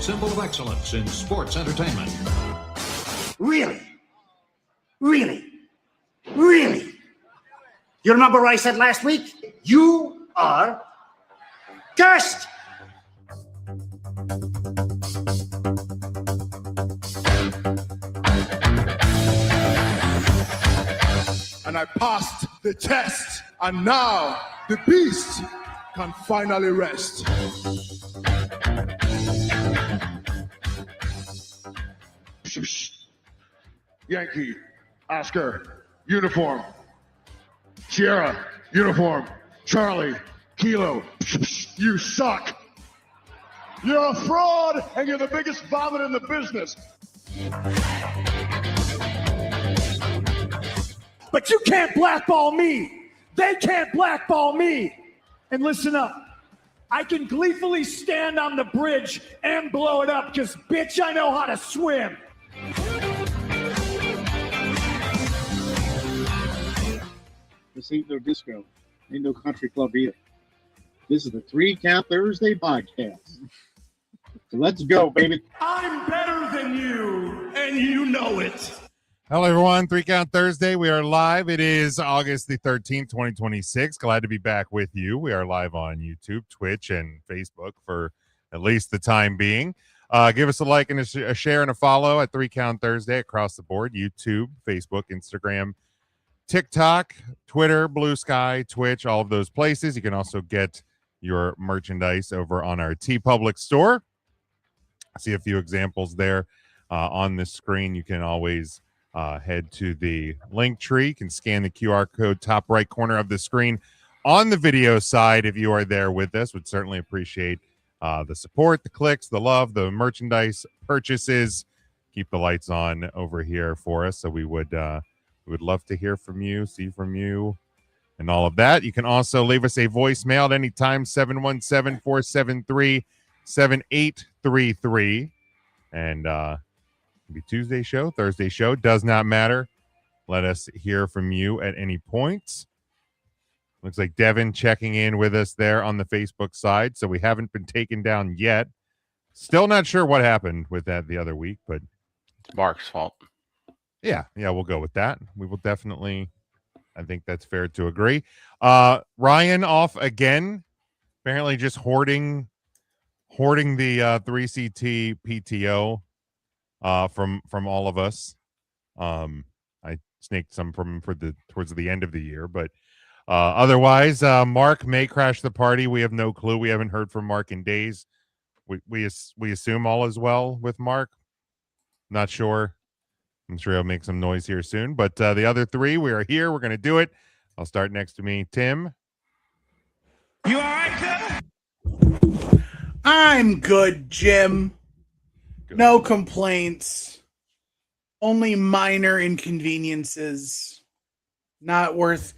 symbol of excellence in sports entertainment. Really? Really? Really? You remember what I said last week? You are cursed! And I passed the test, and now the beast can finally rest. Yankee, Oscar, uniform. Sierra, uniform. Charlie, Kilo, you suck. You're a fraud, and you're the biggest vomit in the business. But you can't blackball me. They can't blackball me. And listen up. I can gleefully stand on the bridge and blow it up because, bitch, I know how to swim. This ain't no disco. Ain't no country club either. This is the 3 Count Thursday podcast. So let's go, baby. I'm better than you, and you know it. Hello, everyone. 3 Count Thursday. We are live. It is August the 13th, 2026. Glad to be back with you. We are live on YouTube, Twitch, and Facebook for at least the time being. Give us a like and a share and a follow at 3 Count Thursday across the board. YouTube, Facebook, Instagram, TikTok, Twitter, Blue Sky, Twitch, all of those places. You can also get your merchandise over on our TeePublic store. I see a few examples there on the screen. You can always head to the link tree. You can scan the QR code top right corner of the screen on the video side. If you are there with us, would certainly appreciate the support, the clicks, the love, the merchandise purchases. Keep the lights on over here for us. So we would love to hear from you, see from you, and all of that. You can also leave us a voicemail at any time, 717-473-7833. And be Tuesday show, Thursday show, does not matter. Let us hear from you at any point. Looks like Devin checking in with us there on the Facebook side. So we haven't been taken down yet. Still not sure what happened with that the other week, but it's Mark's fault. Yeah, we'll go with that. We will definitely, I think that's fair to agree. Ryan off again. Apparently just hoarding the 3CT PTO from all of us. I snaked some from him towards the end of the year, but otherwise, Mark may crash the party. We have no clue. We haven't heard from Mark in days. We assume all is well with Mark. Not sure. I'm sure he'll make some noise here soon. But the other three, we are here. We're going to do it. I'll start next to me. Tim. You all right, Tim? I'm good, Jim. Good. No complaints. Only minor inconveniences. Not worth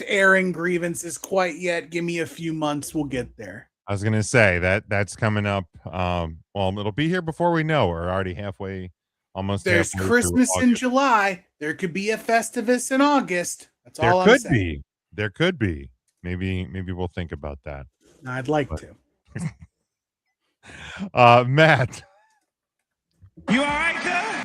airing grievances quite yet. Give me a few months. We'll get there. I was going to say that's coming up. Well, it'll be here before we know. We're already halfway. Almost. There's Christmas in July. There could be a Festivus in August. That's all I'm saying. There could be. Maybe we'll think about that. I'd like to. Matt. You all right, Phil?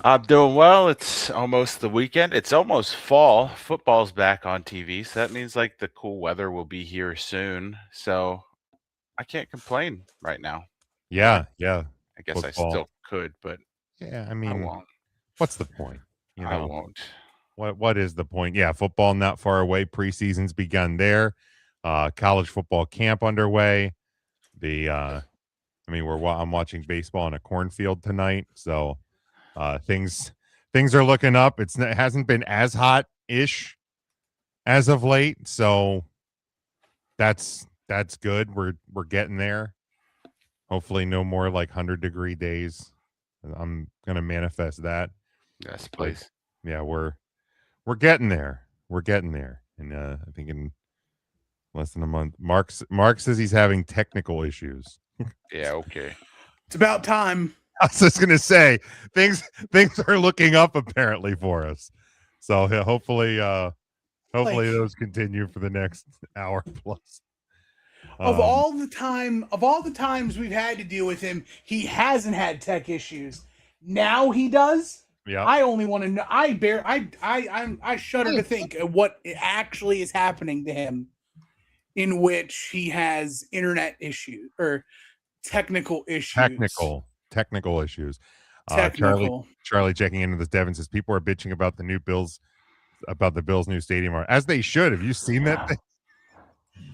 I'm doing well. It's almost the weekend. It's almost fall. Football's back on TV, so that means like the cool weather will be here soon. So I can't complain right now. Yeah. I guess Football. I still could, but yeah, I mean, I won't. What's the point? I won't. What is the point? Yeah, football not far away. Preseason's begun there. College football camp underway. I'm watching baseball in a cornfield tonight, so things are looking up. It hasn't been as hot-ish as of late, so that's good. We're getting there. Hopefully, no more like 100-degree days. I'm gonna manifest that. Yes, please. Yeah, we're getting there. We're getting there, and I think in less than a month, Mark says he's having technical issues. Yeah, okay. It's about time. I was just gonna say things are looking up apparently for us. So yeah, hopefully those continue for the next hour plus. Of all the times we've had to deal with him, he hasn't had tech issues. Now he does. Yeah. I only want to know. I shudder to think of what actually is happening to him, in which he has internet issues or technical issues. Technical issues. Technical. Charlie checking into this. Devin says people are bitching about the Bills' new stadium, as they should. Have you seen that thing?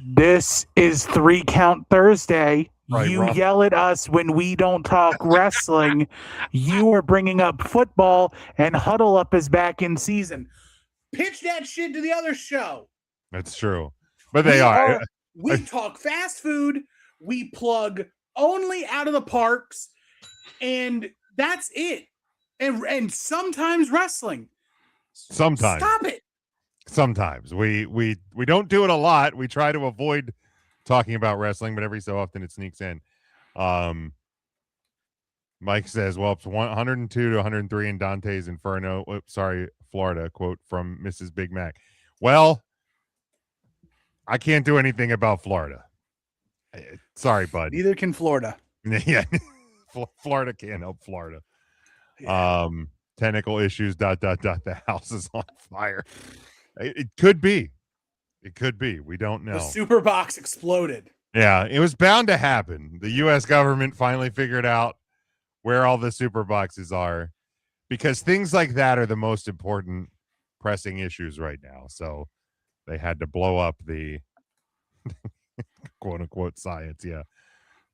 This is 3 Count Thursday. Right, you Rob. yell at us when we don't talk wrestling. You are bringing up football, and Huddle Up is back in season. Pitch that shit to the other show. That's true. But they are. We talk fast food. We plug only out of the parks, and that's it. And sometimes wrestling. Sometimes. Stop it. Sometimes. We don't do it a lot. We try to avoid talking about wrestling, but every so often it sneaks in. Mike says, well, it's 102 to 103 in Dante's Inferno. Florida, quote from Mrs. Big Mac. Well, I can't do anything about Florida. Sorry, bud. Neither can Florida. Yeah. Florida can't help Florida. Yeah. Technical issues, ... The house is on fire. It could be. It could be. We don't know. The super box exploded. Yeah, it was bound to happen. The U.S. government finally figured out where all the super boxes are, because things like that are the most important pressing issues right now. So they had to blow up the quote unquote science. Yeah.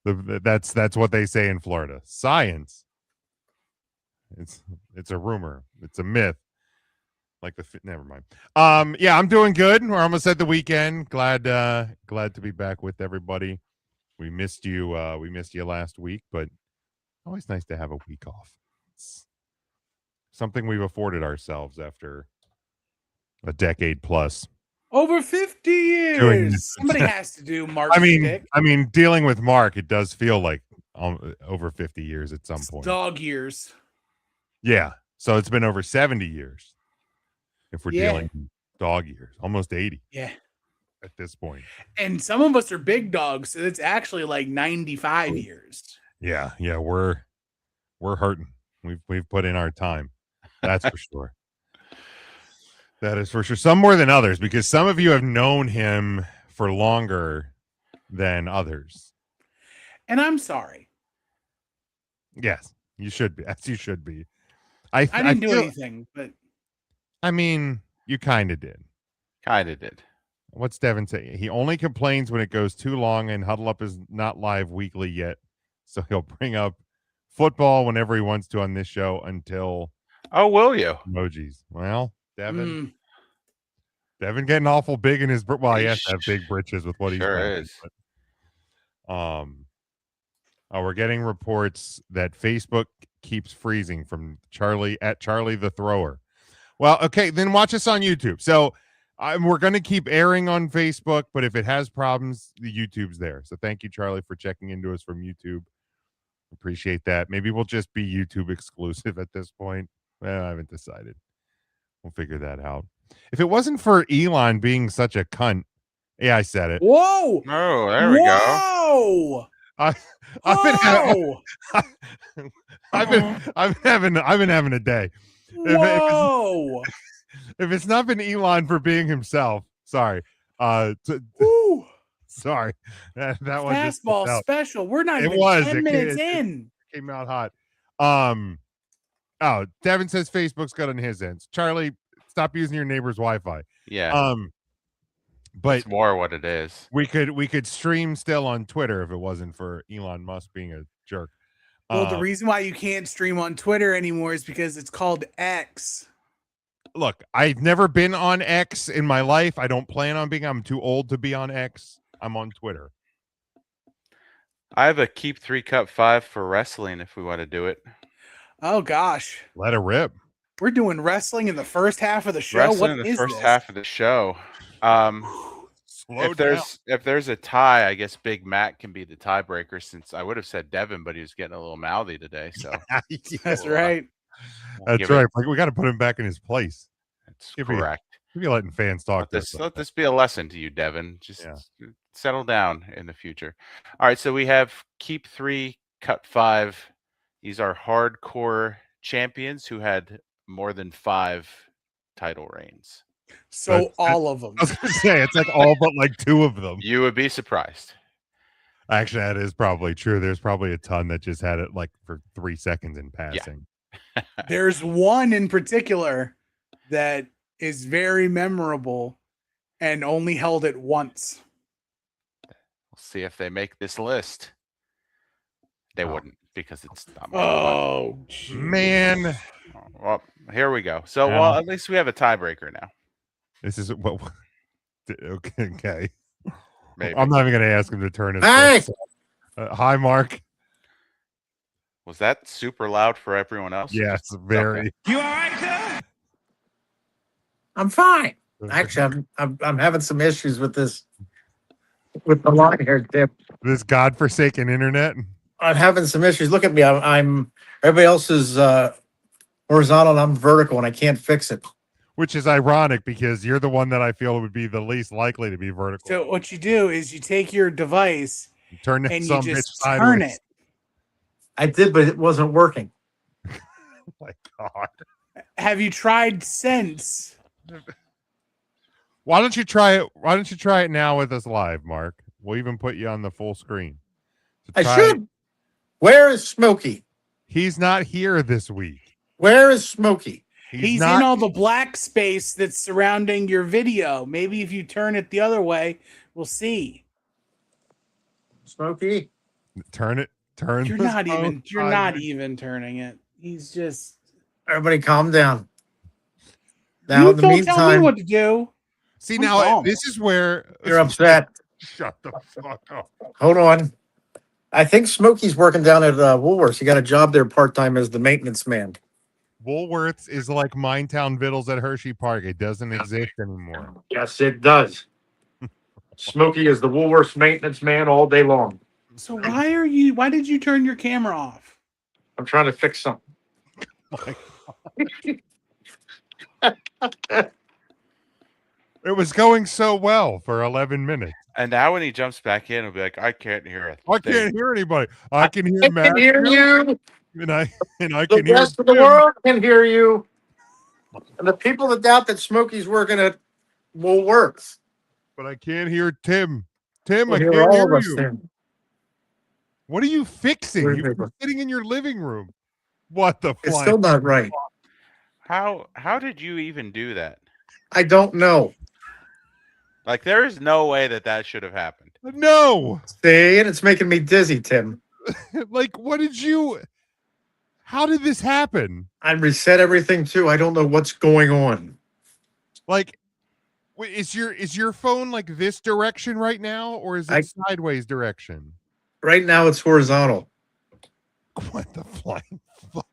That's what they say in Florida. Science. It's a rumor. It's a myth. Like never mind. Yeah, I'm doing good. We're almost at the weekend. Glad to be back with everybody. We missed you. We missed you last week, but always nice to have a week off. It's something we've afforded ourselves after a decade plus. Over 50 years. Somebody has to do Mark's stick. I mean, dealing with Mark, it does feel like over 50 years at some point. Dog years. Yeah. So it's been over 70 years. If we're dealing dog years, almost 80. Yeah. At this point. And some of us are big dogs, so it's actually like 95 years. Yeah, we're hurting. We've put in our time. That's for sure. That is for sure. Some more than others, because some of you have known him for longer than others. And I'm sorry. Yes, you should be. As you should be. I didn't do anything, but I mean, you kind of did. Kind of did. What's Devin say? He only complains when it goes too long, and Huddle Up is not live weekly yet. So he'll bring up football whenever he wants to on this show until... Oh, will you? Emojis. Well, Devin getting awful big in his... Well, he has to have big britches with what he's wearing. But, we're getting reports that Facebook keeps freezing from Charlie the Thrower. Well, okay, then watch us on YouTube. So we're going to keep airing on Facebook, but if it has problems, the YouTube's there. So thank you, Charlie, for checking into us from YouTube. Appreciate that. Maybe we'll just be YouTube exclusive at this point. Well, I haven't decided. We'll figure that out. If it wasn't for Elon being such a cunt, yeah, I said it. Whoa! Oh, there we go. Whoa! I've been having a day. Whoa! If it's not been Elon for being himself, sorry. Sorry. That one fastball special. We're not even 10 minutes in. It came out hot. Devin says Facebook's good on his ends. Charlie, stop using your neighbor's Wi-Fi. Yeah. But it's more what it is. We could stream still on Twitter if it wasn't for Elon Musk being a jerk. Well, the reason why you can't stream on Twitter anymore is because it's called X. Look, I've never been on X in my life. I don't plan on being. I'm too old to be on X. I'm on Twitter. I have a keep 3 cut 5 for wrestling if we want to do it. Oh gosh. Let it rip. We're doing wrestling in the first half of the show. Wrestling in the first half of the show. If there's a tie, I guess Big Mac can be the tiebreaker, since I would have said Devin, but he was getting a little mouthy today. So that's right. That's right. We got to put him back in his place. That's correct. We'll be letting fans talk Let this be a lesson to you, Devin. Just settle down in the future. All right, so we have keep 3, cut 5. These are hardcore champions who had more than 5 title reigns. So all of them. I was going to say, it's like all but like 2 of them. You would be surprised. Actually, that is probably true. There's probably a ton that just had it like for 3 seconds in passing. Yeah. There's one in particular that is very memorable and only held it once. We'll see if they make this list. They wouldn't because it's not. Oh, man. Well, here we go. So, well, at least we have a tiebreaker now. This is what. Okay. Maybe. I'm not even going to ask him to turn his. Hey! Hi, Mark. Was that super loud for everyone else? Yes, very. Okay. You all right, Phil? I'm fine. Actually, I'm having some issues with this, with the line here, Tim. This godforsaken internet. I'm having some issues. Look at me. I'm everybody else is horizontal and I'm vertical and I can't fix it. Which is ironic because you're the one that I feel would be the least likely to be vertical. So what you do is you take your device turn it and some you bitch just turn sideways. it. I did, but it wasn't working. Oh my God. Have you tried Sense? Why don't you try it? Why don't you try it now with us live, Mark? We'll even put you on the full screen. So I should. Where is Smokey? He's not here this week. Where is Smokey? He's not in all the black space that's surrounding your video. Maybe if you turn it the other way, we'll see. Smokey? Turn it. Turn. You're not even turning it. He's just. Everybody calm down. Now, You in the don't tell me meantime, what to do. See, I'm now calm. this is where you're upset. Shut the fuck up. Hold on. I think Smokey's working down at Woolworths. He got a job there part-time as the maintenance man. Woolworths is like Minetown Vittles at Hershey Park. It doesn't exist anymore. Yes, it does. Smokey is the Woolworths maintenance man all day long. So why did you turn your camera off? I'm trying to fix something. It was going so well for 11 minutes. And now when he jumps back in, he'll be like, I can't hear a I thing. can't hear anybody. I can hear I Matt. can hear you. And I The can hear rest of the Jim. world can hear you. And the people that doubt that Smokey's working at Woolworths. But I can't hear Tim. Tim, We'll I hear can't all hear of us you. then. What are you fixing? Where's You're Nicholas? sitting in your living room. What the It's flying? still not right. How did you even do that? I don't know. Like, there is no way that should have happened. No. See, and it's making me dizzy, Tim. Like, how did this happen? I reset everything too. I don't know what's going on. Like, wait, is your phone like this direction right now, or is it sideways direction? Right now it's horizontal. What the flying fuck?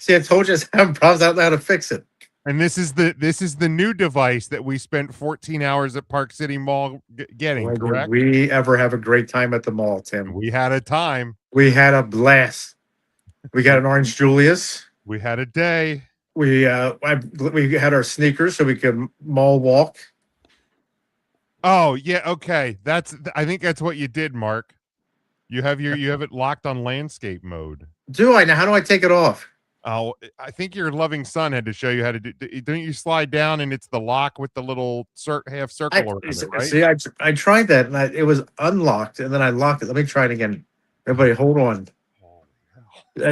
See, I told you I was having problems. I don't know how to fix it. And this is the new device that we spent 14 hours at Park City Mall getting. Why did Correct? we ever have a great time at the mall, Tim? We had a time. We had a blast. We got an Orange Julius. We had a day. We had our sneakers so we could mall walk. Oh yeah, okay. I think that's what you did, Mark. You have it locked on landscape mode. Do I now? How do I take it off? Oh, I think your loving son had to show you how to do. Don't you slide down and it's the lock with the little half circle around it, right? See, I tried that and it was unlocked and then I locked it. Let me try it again. Everybody, hold on.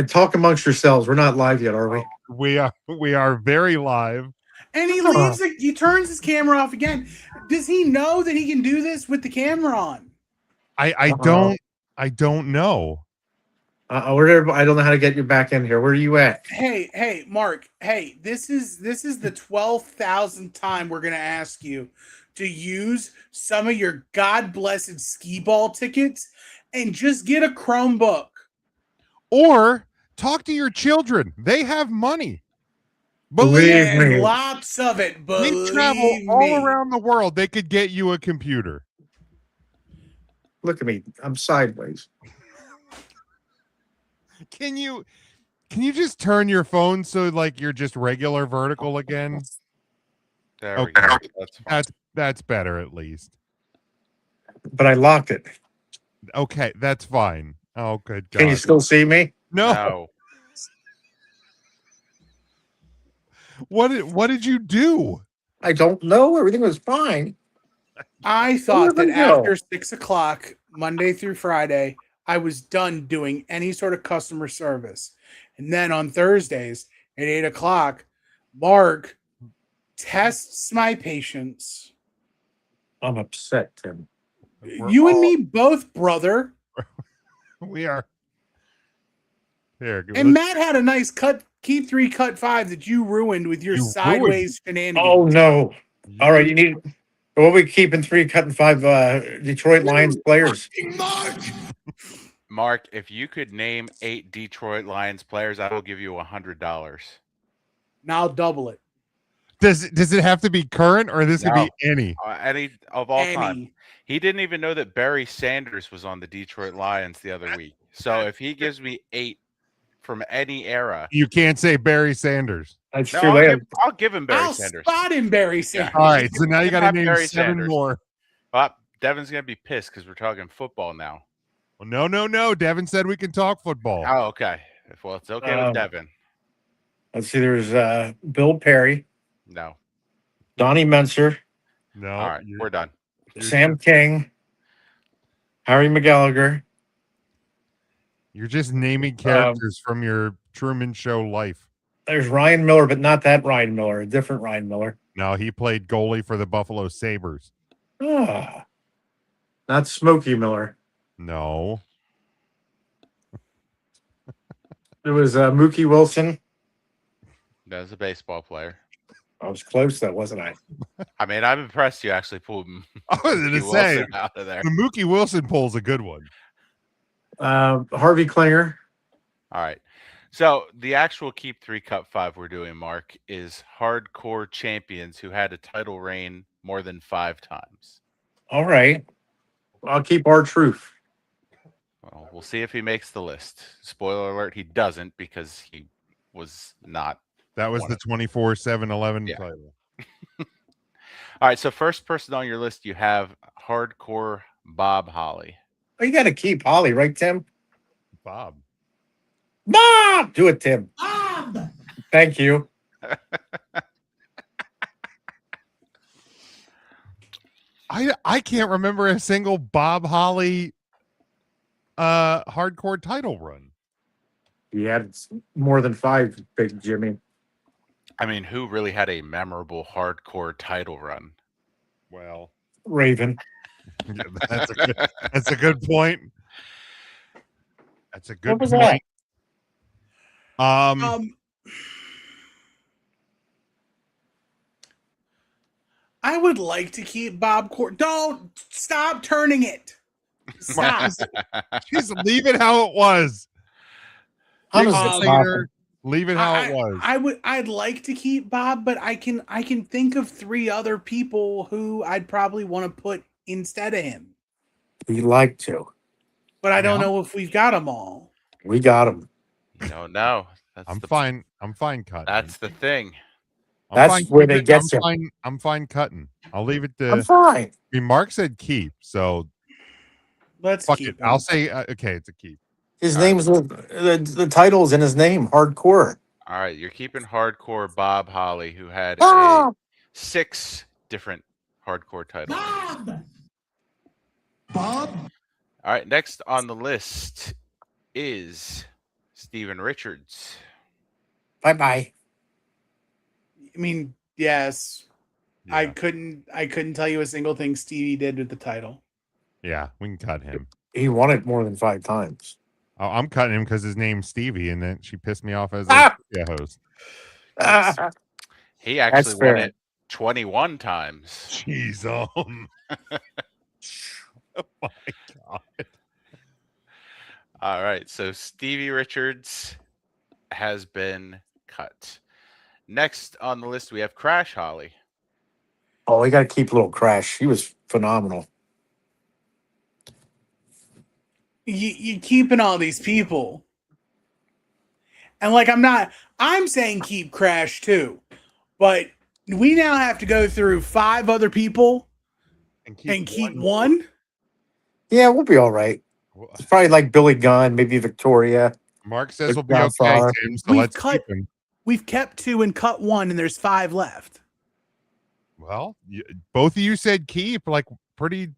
Talk amongst yourselves. We're not live yet, are we? We are very live. And he turns his camera off again. Does he know that he can do this with the camera on? I don't know. I don't know how to get you back in here. Where are you at? Hey, Mark. Hey, this is the 12,000th time we're gonna ask you to use some of your God blessed skee ball tickets and just get a Chromebook. Or talk to your children. They have money. Believe me. Lots of it. They travel all around the world. They could get you a computer. Look at me. I'm sideways. Can you just turn your phone so like you're just regular vertical again? There we go. Okay. That's fine. That's better at least. But I locked it. Okay, that's fine. Oh, good God. Can you still see me? No. No. What did you do? I don't know. Everything was fine. I thought Where that did it go? after 6 o'clock, Monday through Friday, I was done doing any sort of customer service. And then on Thursdays at 8 o'clock, Mark tests my patience. I'm upset, Tim. You and me both, brother. We are here. And Matt had a nice keep 3, cut 5 that you ruined with your You sideways shenanigans. Oh no! All right, you need. What we keeping 3, cutting 5 Detroit Lions players? Mark, if you could name 8 Detroit Lions players, I will give you $100. Now double it. Does it have to be current or this could be any? Any of all Any. time. He didn't even know that Barry Sanders was on the Detroit Lions the other week. So if he gives me 8 from any era, You can't say Barry Sanders. That's no, too late. I'll give him Barry I'll Sanders. spot him, Barry Sanders. All right, so now you got to Have name Barry 7 Sanders. more. Devin's gonna be pissed because we're talking football now. Well, no. Devin said we can talk football. Oh, okay. Well, it's okay with Devin. Let's see. There's Bill Perry, No. Donnie Menser, No. All right, we're done. Sam King, Harry McGallagher. You're just naming characters from your Truman Show life. There's Ryan Miller, but not that Ryan Miller. A different Ryan Miller. No, he played goalie for the Buffalo Sabres. Ah, not Smokey Miller. No. There was Mookie Wilson. That's a baseball player. I was close, though, wasn't I? I mean, I'm impressed you actually pulled I was going to Mookie say, Wilson out of there. the Mookie Wilson poll's a good one. Harvey Klinger. All right. So the actual Keep 3 Cut 5 we're doing, Mark, is hardcore champions who had a title reign more than 5 times. All right. I'll keep our truth. Well, we'll see if he makes the list. Spoiler alert, he doesn't because he was not. That was One the of- 24/7/11 Yeah. title. All right. So first person on your list, you have hardcore Bob Holly. Oh, you got to keep Holly, right, Tim? Bob. Bob! Do it, Tim. Bob! Thank you. I can't remember a single Bob Holly hardcore title run. He had more than 5, Big Jimmy. I mean, who really had a memorable hardcore title run? Well, Raven. yeah, that's a good point. That's a good What was point. I would like to keep Bob Court. Don't stop turning it. Stop. Just leave it how it was. How does Um, this happen? Leave it how it was. I'd like to keep Bob, but I can think of 3 other people who I'd probably want to put instead of him. We like to. But I don't Yeah. know if we've got them all. We got him. You don't know. I'm fine. I'm fine cutting. That's the thing. I'm That's fine where they keeping- get I'm you. fine. I'm fine cutting. I'll leave it to. I'm fine. I mean, Mark said keep, so Let's fuck keep it. him. I'll say okay. It's a keep. His name's the title's in his name, hardcore. All right, you're keeping hardcore Bob Holly, who had Bob! 6 different hardcore titles. Bob? All right, next on the list is Steven Richards. Bye bye. I mean, yes. I Yeah. couldn't tell you a single thing Stevie did with the title. Yeah, we can cut him. He won it more than 5 times. Oh, I'm cutting him because his name's Stevie, and then she pissed me off as Ah! a host. He actually fair. won it 21 times. Jeez, oh my god. All right, so Stevie Richards has been cut. Next on the list, we have Crash Holly. Oh, we got to keep little Crash. He was phenomenal. You keeping all these people. And I'm saying keep Crash too. But We now have to go through 5 other people and keep one. Yeah, we'll be all right. It's probably like Billy Gunn, maybe Victoria. Mark says we'll be okay, Godfather. Tim. So let's keep him. We've kept 2 and cut 1, and there's 5 left. Well, both of you said keep like pretty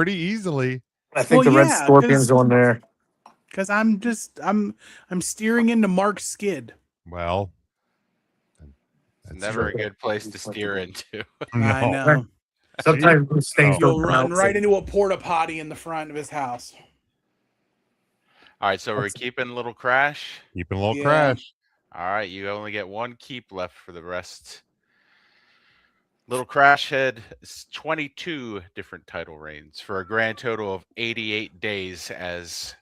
easily. I think the Red Scorpion's on there. Because I'm steering into Mark's skid. Well, it's never a good place to steer into. No. I know. Sometimes those things You'll run right into a porta potty in the front of his house. All right, so we're keeping Little Crash. Keeping a little Crash. All right, you only get 1 keep left for the rest. Little Crash had 22 different title reigns for a grand total of 88 days as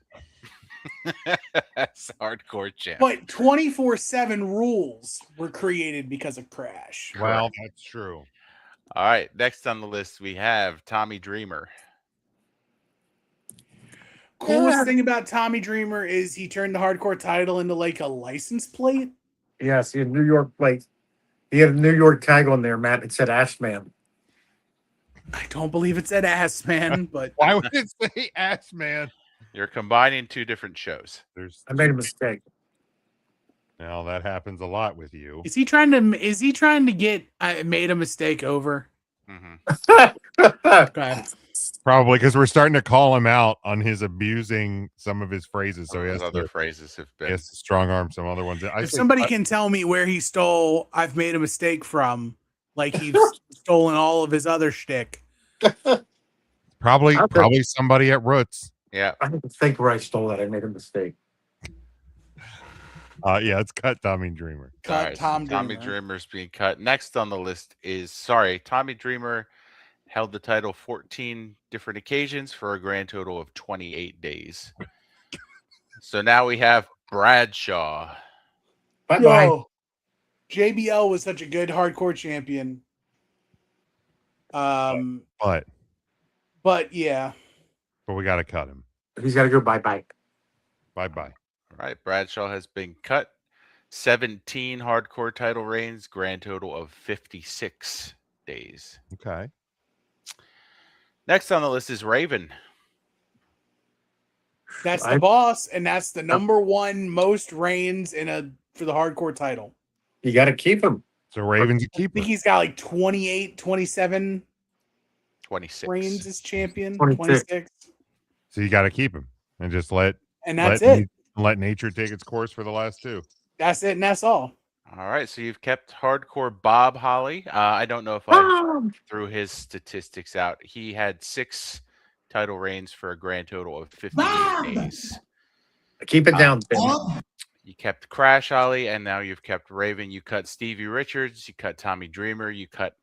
hardcore champ. But 24/7 rules were created because of Crash. Well, that's true. All right, next on the list we have Tommy Dreamer. Coolest thing about Tommy Dreamer is he turned the hardcore title into like a license plate. Yes, he had New York plate. He had a New York tag on there, Matt. It said Ashman. I don't believe it said ass man, but why would it say ass man? You're combining 2 different shows. I made a mistake. Now that happens a lot with you. Is he trying to get I made a mistake over? Mm-hmm. Probably because we're starting to call him out on his abusing some of his phrases. So he has other phrases have been. He has to strong arm some other ones. If somebody can tell me where he stole "I've made a mistake" from, like he's stolen all of his other shtick. Probably somebody at Roots. Yeah. I don't think where I stole that. I made a mistake. Yeah, it's cut Tommy Dreamer. Cut Tommy Dreamer's being cut. Next on the list is Tommy Dreamer held the title 14 different occasions for a grand total of 28 days. So now we have Bradshaw. Yo, JBL was such a good hardcore champion. But yeah. But we got to cut him. He's got to go bye-bye. Bye-bye. All right, Bradshaw has been cut. 17 hardcore title reigns, grand total of 56 days. Okay. Next on the list is Raven. That's the boss, and that's the number 1 most reigns for the hardcore title. You got to keep him. So Raven's a keeper. I think he's got like 28, 27 26 reigns as champion. 26. So you got to keep him and just let nature take its course for the last 2. That's it, and that's all. All right, so you've kept hardcore Bob Holly. I don't know if I threw his statistics out. He had 6 title reigns for a grand total of 58 days. Keep it down, Ben. You kept Crash Holly, and now you've kept Raven. You cut Stevie Richards. You cut Tommy Dreamer. You cut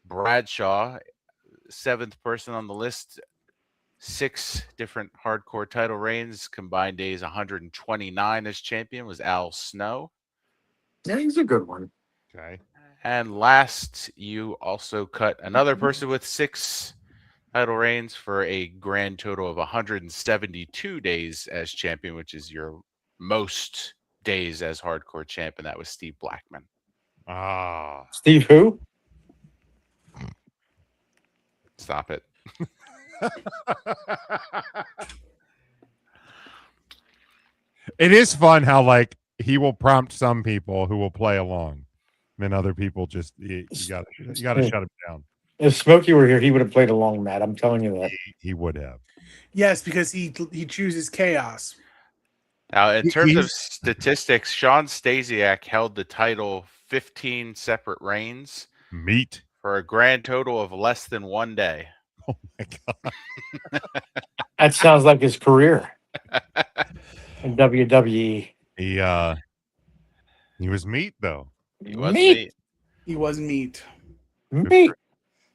Bradshaw, 7th person on the list. 6 different hardcore title reigns, combined days 129 as champion was Al Snow. Yeah, he's a good one. Okay. And last, you also cut another person with 6 title reigns for a grand total of 172 days as champion, which is your most days as hardcore champion. That was Steve Blackman. Steve who? Stop it. It is fun how like he will prompt some people who will play along, and then other people just you got to shut him down. If Smokey were here, he would have played along, Matt. I'm telling you that. He would have. Yes, because he chooses chaos. Now, in terms of statistics, Sean Stasiak held the title 15 separate reigns. Meat. For a grand total of less than 1 day. Oh, my God. That sounds like his career in WWE. He was meat, though. He was meat. He was meat. Meat.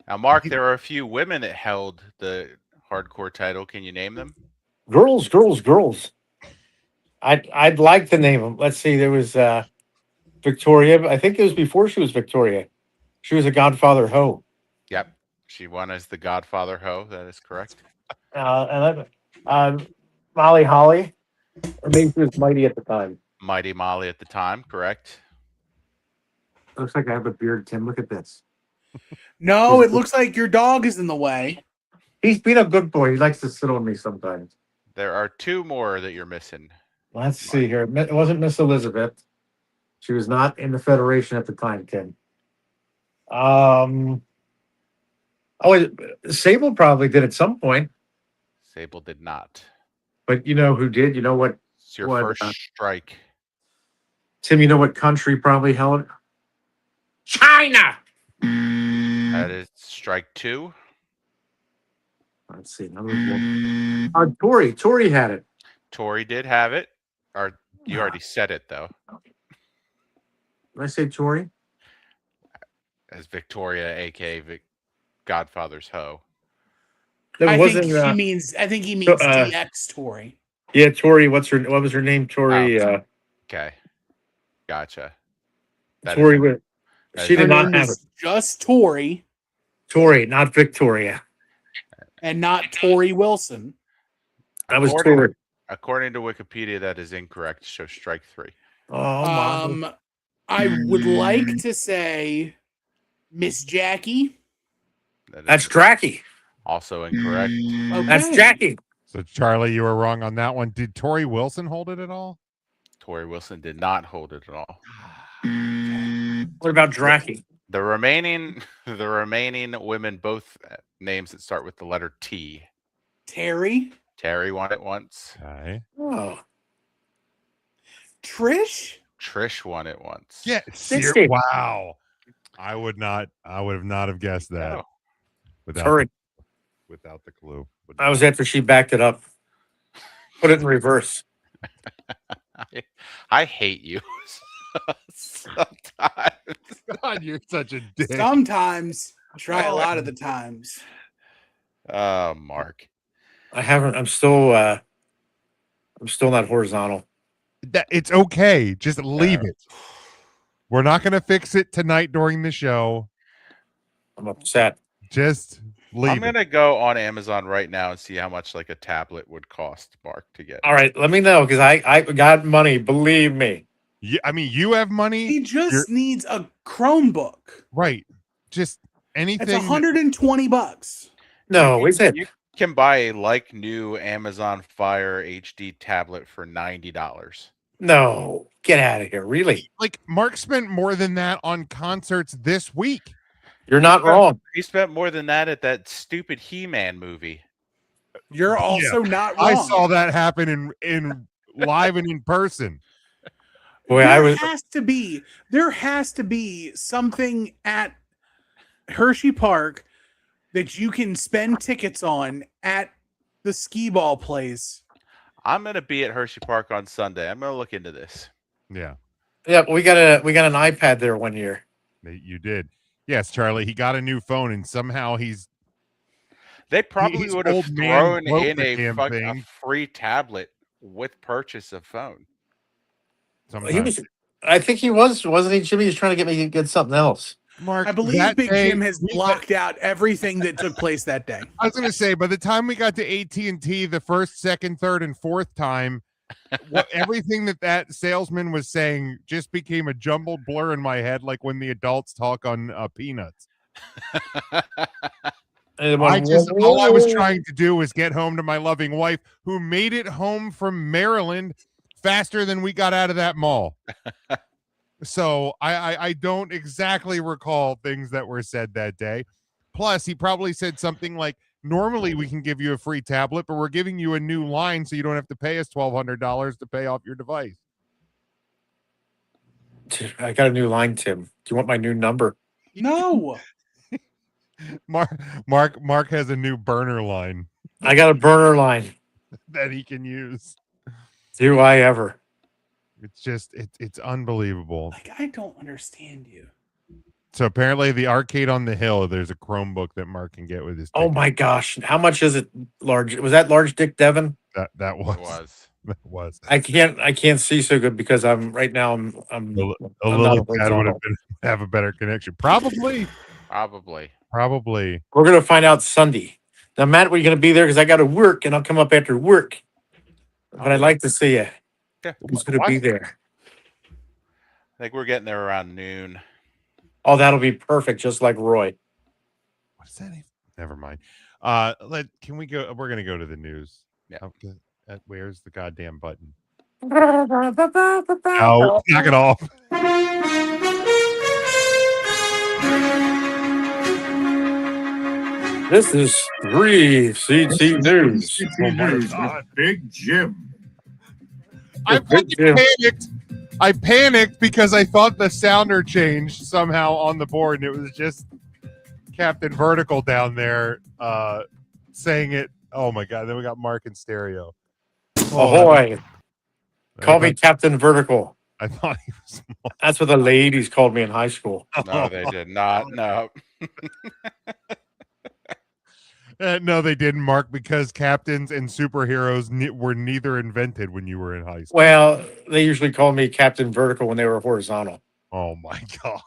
Now, Mark, there are a few women that held the hardcore title. Can you name them? Girls. I'd like to name them. Let's see. There was Victoria. I think it was before she was Victoria. She was a Godfather Ho. Yep. She won as the Godfather Ho. That is correct. And Molly Holly. Or maybe she was Mighty at the time. Mighty Molly at the time. Correct. Looks like I have a beard, Tim. Look at this. No, it looks like your dog is in the way. He's been a good boy. He likes to sit on me sometimes. There are 2 more that you're missing. Let's see here. It wasn't Miss Elizabeth. She was not in the Federation at the time, Tim. Sable probably did at some point, Sable did not. but you know who did? You know what? It's your What, first strike. Tim, you know what country probably held it? China! That is strike 2. Let's see. Another one. Tori had it. Tori did have it. Or you already said it, though. Did I say Tori? As Victoria, a.k.a. Godfather's hoe. That I wasn't. think he means DX Tory. Yeah, Tori. What was her name? Tori. Okay. Gotcha. That Tori. is- She Her did not name have it. is just Tory Tori, not Victoria. and not Tori Wilson. That was According- Tori. According to Wikipedia, that is incorrect. So strike 3. Oh my. I would like to say Miss Jackie. That is That's Dracky. also incorrect. Okay. That's Jackie. So Charlie, you were wrong on that one. Did Tori Wilson hold it at all? Tori Wilson did not hold it at all. What about Dracky? The remaining women, both names that start with the letter T. Terry. Terry won it once. Okay. Oh, Trish. Trish won it once. Yeah. 60. Wow. I would have not have guessed that No. Tori. without the clue. That was after she backed it up. Put it in reverse. I hate you. Sometimes. God, you're such a dick. Sometimes. Try a lot of the times. Mark. I haven't. I'm still not horizontal. It's okay. Just leave it. We're not going to fix it tonight during the show. I'm upset. Just leave I'm it. gonna go on Amazon right now and see how much like a tablet would cost, Mark, to get. All right, let me know because I got money. Believe me. I mean, you have money, He just needs a Chromebook. right? Just anything. It's $120. No, is it? You can buy a like new Amazon Fire HD tablet for $90. No, get out of here. Really? Like Mark spent more than that on concerts this week. You're not wrong. He spent more than that at that stupid He-Man movie. You're also not wrong. I saw that happen in live and in person. Boy, There has to be something at Hershey Park that you can spend tickets on at the skee ball place. I'm gonna be at Hershey Park on Sunday. I'm gonna look into this. Yeah, Yeah, we got an iPad there one year. you did. Yes, Charlie. He got a new phone, and somehow They probably His would have old man thrown broke in the a damn thing. free tablet with purchase of phone. He was. I think he was, wasn't he, Jimmy? He was trying to get me to get something else. Mark, I believe that Big day- Jim has blocked out everything that took place that day. I was going to say, by the time we got to AT&T the first, second, third, and fourth time, everything that salesman was saying just became a jumbled blur in my head, like when the adults talk on Peanuts. All I was trying to do was get home to my loving wife, who made it home from Maryland faster than we got out of that mall. So I don't exactly recall things that were said that day. Plus, he probably said something like, normally we can give you a free tablet, but we're giving you a new line so you don't have to pay us $1,200 to pay off your device. I got a new line, Tim. Do you want my new number? No. Mark has a new burner line I got a burner line. that he can use. Do I ever? It's just it's unbelievable. Like, I don't understand you. So apparently the arcade on the hill, there's a Chromebook that Mark can get with his Oh ticket. my gosh! How much is it? Large? Was that large Dick Devon? That It was was. that was I can't see so good because I'm right now. I'm a I'm little not pad would horizontal. have a better connection. Probably. We're gonna find out Sunday. Now, Matt, we're gonna be there because I got to work, and I'll come up after work. But I'd like to see you. Yeah. Who's gonna be there? I think we're getting there around noon. Oh, that'll be perfect, just like Roy. What is that? Never mind. Can we go? We're gonna go to the news. Yeah. Okay. Where's the goddamn button? Oh, Oh, knock it off. this is 3CT News. Oh my News God. with Big Jim. I Big fucking Jim. panicked. I panicked because I thought the sounder changed somehow on the board, and it was just Captain Vertical down there saying it. Oh my God. Then we got Mark in stereo. Ahoy. Call me I Captain Vertical. thought he was. That's what the ladies called me in high school. No, they did not. No. No, they didn't, Mark, because captains and superheroes were neither invented when you were in high school. Well, they usually called me Captain Vertical when they were horizontal. Oh my God.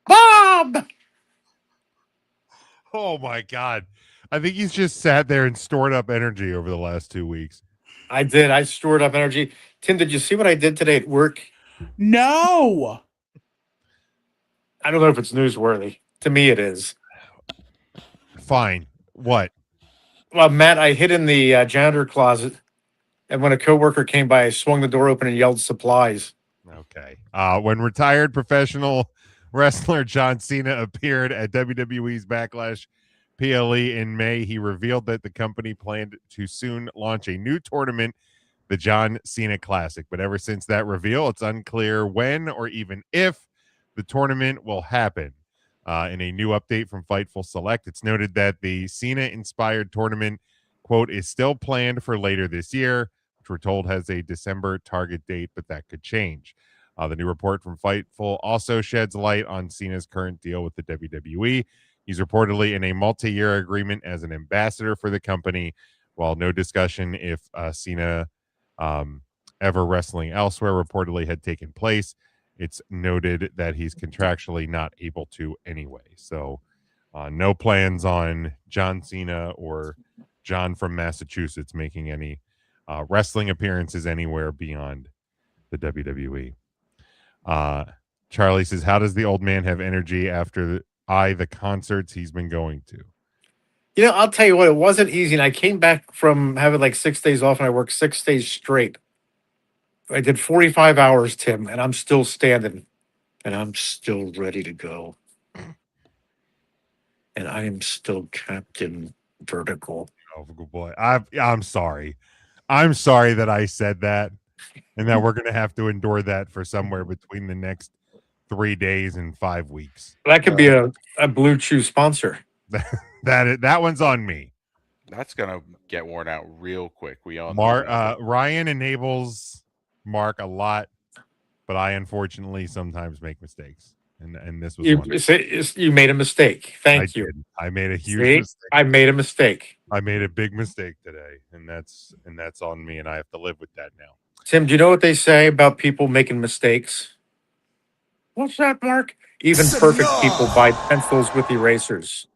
Bob! Oh my God. I think he's just sat there and stored up energy over the last 2 weeks. I did. I stored up energy. Tim, did you see what I did today at work? No. I don't know if it's newsworthy. To me, it is. Fine. What? Well, Matt, I hid in the janitor closet, and when a coworker came by, I swung the door open and yelled supplies. Okay. When retired professional wrestler John Cena appeared at WWE's Backlash PLE in May, he revealed that the company planned to soon launch a new tournament, the John Cena Classic. But ever since that reveal, it's unclear when or even if the tournament will happen. In a new update from Fightful Select, it's noted that the Cena-inspired tournament, quote, is still planned for later this year, which we're told has a December target date, but that could change. The new report from Fightful also sheds light on Cena's current deal with the WWE. He's reportedly in a multi-year agreement as an ambassador for the company, while no discussion if Cena ever wrestling elsewhere reportedly had taken place. It's noted that he's contractually not able to anyway. So no plans on John Cena or John from Massachusetts making any wrestling appearances anywhere beyond the WWE. Charlie says, how does the old man have energy after the concerts he's been going to? You know, I'll tell you what, it wasn't easy. And I came back from having like 6 days off, and I worked 6 days straight. I did 45 hours, Tim, and I'm still standing, and I'm still ready to go. And I am still Captain Vertical. Oh, good boy. I'm sorry. I'm sorry that I said that, and that we're going to have to endure that for somewhere between the next 3 days and 5 weeks. That could be a Blue Chew sponsor. That one's on me. That's gonna get worn out real quick. We all know Mark that. Ryan enables Mark a lot, but I unfortunately sometimes make mistakes, and this was one. You made a mistake. Thank you. Did. I made a huge See? mistake. I made a mistake. I made a big mistake today, and that's on me, and I have to live with that now. Tim, do you know what they say about people making mistakes? What's that, Mark? Even perfect people buy pencils with erasers.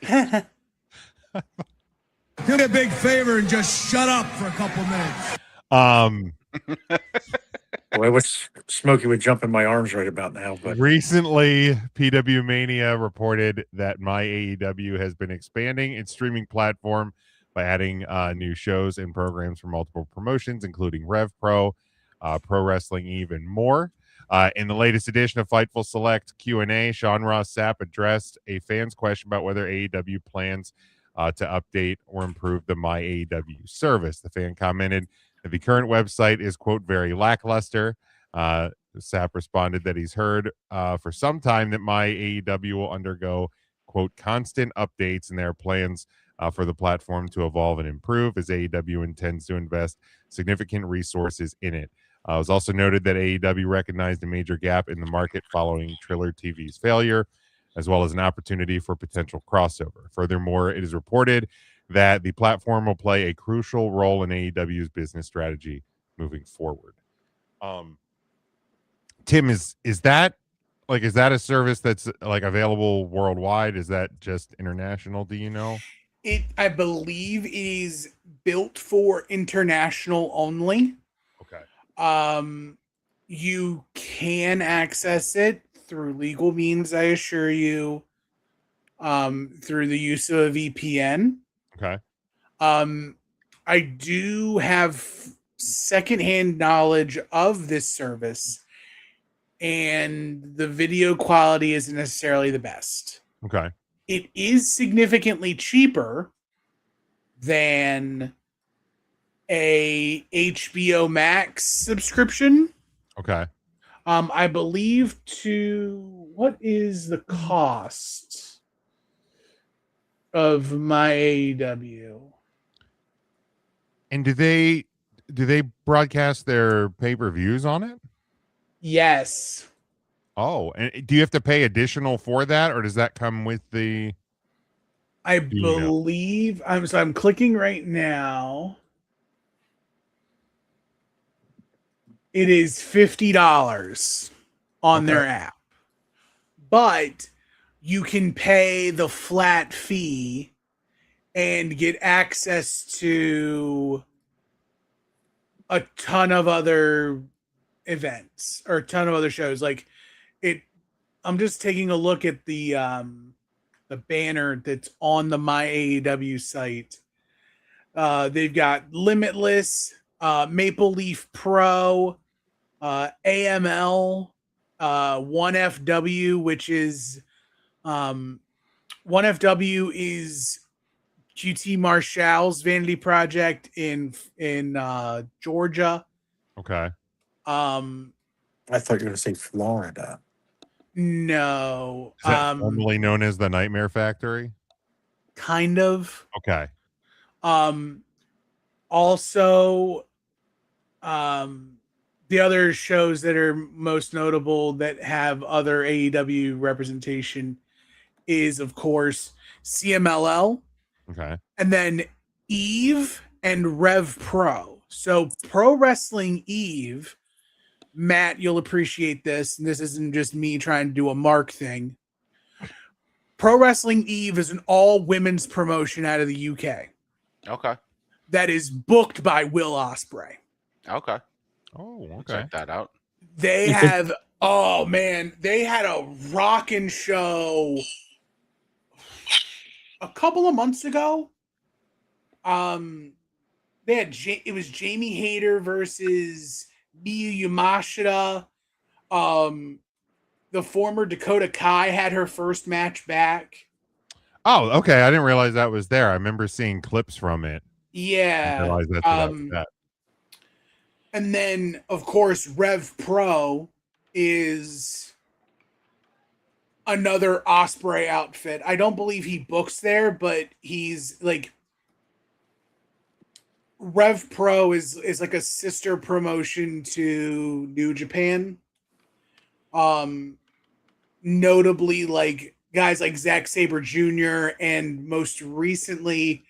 Do me a big favor and just shut up for a couple minutes. Boy, I wish Smokey would jump in my arms right about now. But recently, PW Mania reported that My AEW has been expanding its streaming platform by adding new shows and programs from multiple promotions, including Rev Pro, Pro Wrestling Eve, and more. In the latest edition of Fightful Select Q&A, Sean Ross Sapp addressed a fan's question about whether AEW plans to update or improve the My AEW service. The fan commented that the current website is, quote, very lackluster. Sapp responded that he's heard for some time that My AEW will undergo, quote, constant updates, and there are plans for the platform to evolve and improve as AEW intends to invest significant resources in it. It was also noted that AEW recognized a major gap in the market following Triller TV's failure, as well as an opportunity for potential crossover. Furthermore, it is reported that the platform will play a crucial role in AEW's business strategy moving forward. Tim, is that a service that's like available worldwide? Is that just international? Do you know? I believe it is built for international only. Okay. You can access it through legal means, I assure you, through the use of a VPN. Okay. I do have secondhand knowledge of this service, and the video quality isn't necessarily the best. Okay. It is significantly cheaper than a HBO Max subscription. Okay. I believe what is the cost of my AEW? And do they broadcast their pay-per-views on it? Yes. Oh, and do you have to pay additional for that, or does that come with the? I Do you know? believe I'm clicking right now. It is $50 on their app. But you can pay the flat fee and get access to a ton of other events or a ton of other shows. Like it I'm just taking a look at the banner that's on the My AEW site. They've got Limitless, Maple Leaf Pro, AML, 1FW, which is 1FW is QT Marshall's vanity project in Georgia. Okay. I thought you were going to say Florida. No. Is that formerly known as the Nightmare Factory? Kind of. Okay. Also, the other shows that are most notable that have other AEW representation is, of course, CMLL. Okay. And then Eve and Rev Pro. So Pro Wrestling Eve, Matt, you'll appreciate this. And this isn't just me trying to do a Mark thing. Pro Wrestling Eve is an all women's promotion out of the UK. Okay. That is booked by Will Ospreay. Okay. Oh, okay. Check that out. They have, oh man, they had a rockin' show a couple of months ago. They had it was Jamie Hayter versus Miyu Yamashita. The former Dakota Kai had her first match back. Oh, okay. I didn't realize that was there. I remember seeing clips from it. Yeah. I realized that's what that. And then, of course, Rev Pro is another Osprey outfit. I don't believe he books there, but he's like Rev Pro is like a sister promotion to New Japan. Notably, like guys like Zack Sabre Jr. and most recently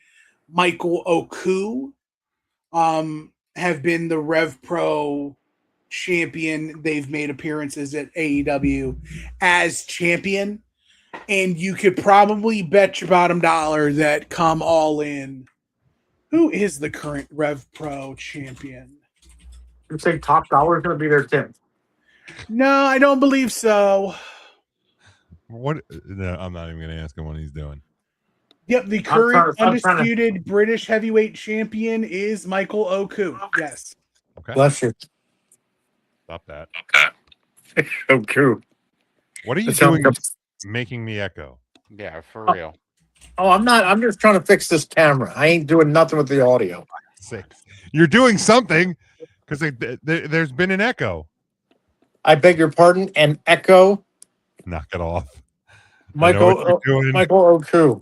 Michael Oku have been the Rev Pro champion. They've made appearances at AEW as champion. And you could probably bet your bottom dollar that come All In, who is the current Rev Pro champion? You say Top Dollar is going to be there, Tim? No, I don't believe so. What? No, I'm not even going to ask him what he's doing. Yep, the current undisputed British heavyweight champion is Michael Oku. Yes. Okay. Bless you. Stop that. Oku. What are you doing? Making me echo. Yeah, for real. Oh, I'm not. I'm just trying to fix this camera. I ain't doing nothing with the audio. Six. You're doing something because there's been an echo. I beg your pardon. An echo. Knock it off. Michael Oku.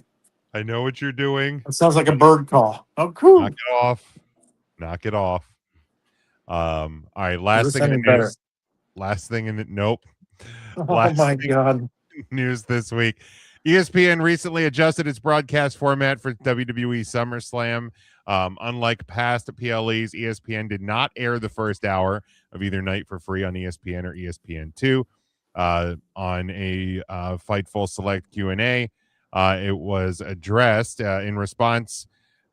I know what you're doing. It sounds like a bird call. Oku. Knock it off. Knock it off. All right. Last thing in the news. Better. Last thing in the nope. Oh Last my God. News this week. ESPN recently adjusted its broadcast format for WWE SummerSlam. Unlike past PLEs, ESPN did not air the first hour of either night for free on ESPN or ESPN2. On a Fightful Select Q&A, it was addressed in response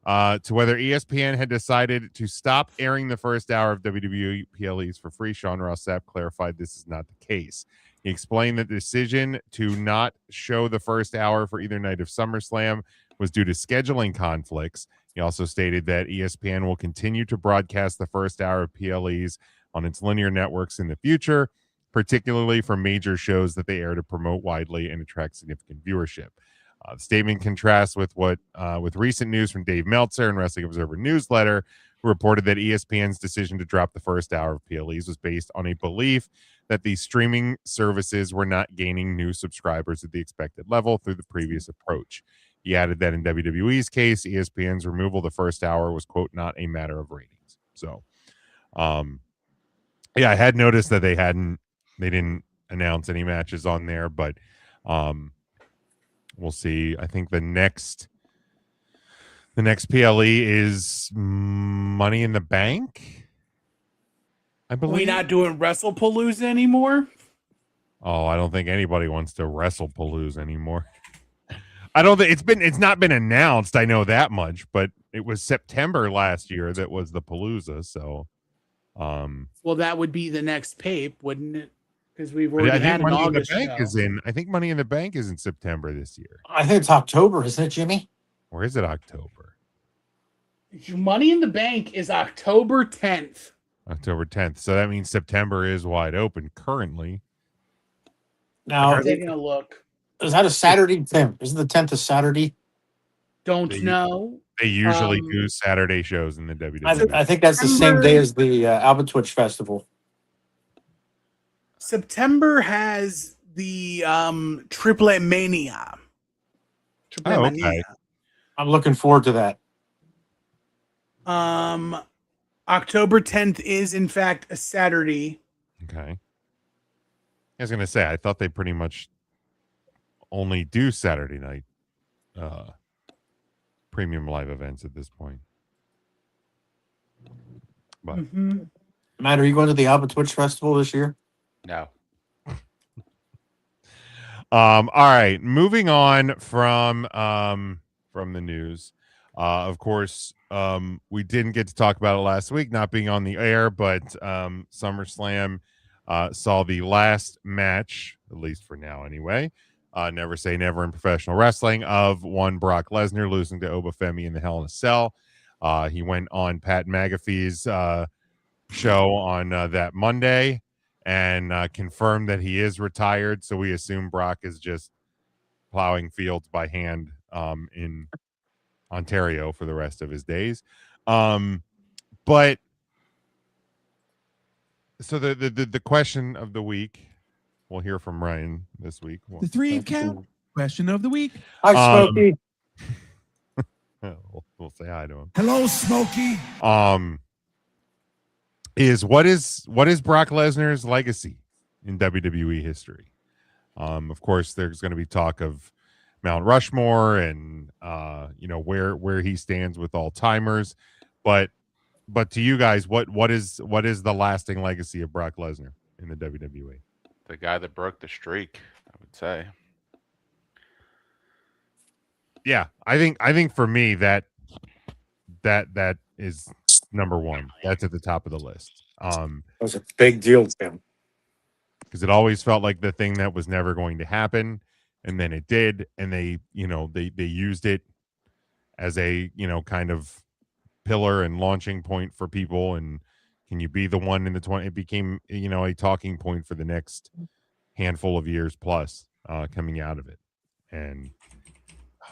to whether ESPN had decided to stop airing the first hour of WWE PLEs for free. Sean Ross Sapp clarified this is not the case. He explained that the decision to not show the first hour for either night of SummerSlam was due to scheduling conflicts. He also stated that ESPN will continue to broadcast the first hour of PLEs on its linear networks in the future, particularly for major shows that they air to promote widely and attract significant viewership. The statement contrasts with with recent news from Dave Meltzer and Wrestling Observer Newsletter, who reported that ESPN's decision to drop the first hour of PLEs was based on a belief that the streaming services were not gaining new subscribers at the expected level through the previous approach. He added that in WWE's case, ESPN's removal of the first hour was, quote, not a matter of ratings. So, yeah, I had noticed that they didn't announce any matches on there, but we'll see. I think the next PLE is Money in the Bank. I believe. We not doing WrestlePalooza anymore? Oh, I don't think anybody wants to WrestlePalooza anymore. I don't think it's not been announced. I know that much, but it was September last year that was the Palooza. So, well, that would be the next pape, wouldn't it? Because we've already had an August show. I think Money in the Bank is in September this year. I think it's October, isn't it, Jimmy? Or is it October? Money in the Bank is October 10th. October 10th. So that means September is wide open currently. Now, I'm taking a look. Is that a Saturday, Tim? Isn't the 10th a Saturday? Don't know. They usually do Saturday shows in the WWE. I think that's the same day as the Alba Twitch Festival. September has the Triplet Mania. Okay. I'm looking forward to that. October 10th is, in fact, a Saturday. Okay. I was going to say, I thought they pretty much only do Saturday night premium live events at this point. But Matt, are you going to the Alba Twitch Festival this year? No. All right, moving on from the news. Of course, we didn't get to talk about it last week, not being on the air, but SummerSlam saw the last match, at least for now anyway. Never say never in professional wrestling, of one Brock Lesnar losing to Obafemi in the Hell in a Cell. He went on Pat McAfee's show on that Monday and confirmed that he is retired. So we assume Brock is just plowing fields by hand in Ontario for the rest of his days. But so the question of the week, we'll hear from Ryan this week. The 3 count question of the week. Hi, Smokey. We'll say hi to him. Hello, Smokey. What is Brock Lesnar's legacy in WWE history? Of course, there's going to be talk of Mount Rushmore and where he stands with all timers, but to you guys, what is the lasting legacy of Brock Lesnar in the WWE? The guy that broke the streak, I would say. Yeah, I think for me that is number one. That's at the top of the list. That was a big deal, Tim. Because it always felt like the thing that was never going to happen, and then it did, and they used it as a kind of pillar and launching point for people. And can you be the one in the 20? It became a talking point for the next handful of years plus coming out of it. And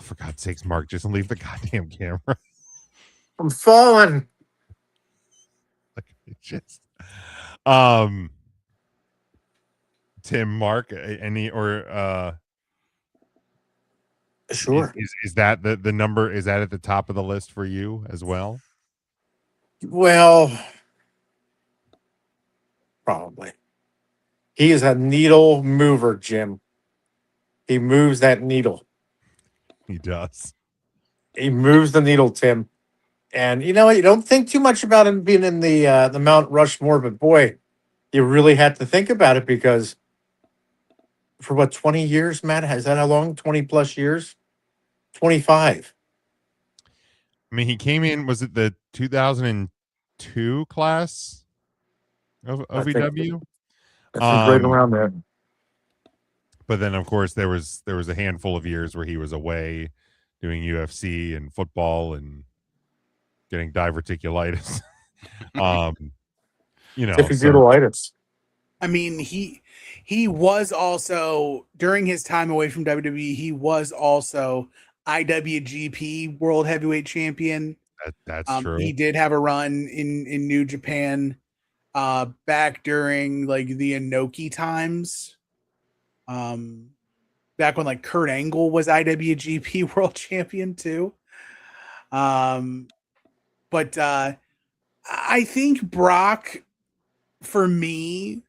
for God's sakes, Mark, just leave the goddamn camera. I'm falling. Just Tim, Mark, any or sure. Is that the number? Is that at the top of the list for you as well? Well, probably. He is a needle mover, Jim. He moves that needle. He does. He moves the needle, Tim. And you don't think too much about him being in the Mount Rushmore, but boy, you really had to think about it because for 20 years, Matt? Is that how long? 20 plus years? 25. I mean, he came in, was it the 2002 class of I think OVW? it's right around there. But then, of course, there was a handful of years where he was away doing UFC and football and getting diverticulitis. Differentitis. I mean, he was also, during his time away from WWE, he was also IWGP World Heavyweight Champion. That's true. He did have a run in New Japan back during like the Inoki times. Back when like Kurt Angle was IWGP World Champion too. But I think Brock, for me,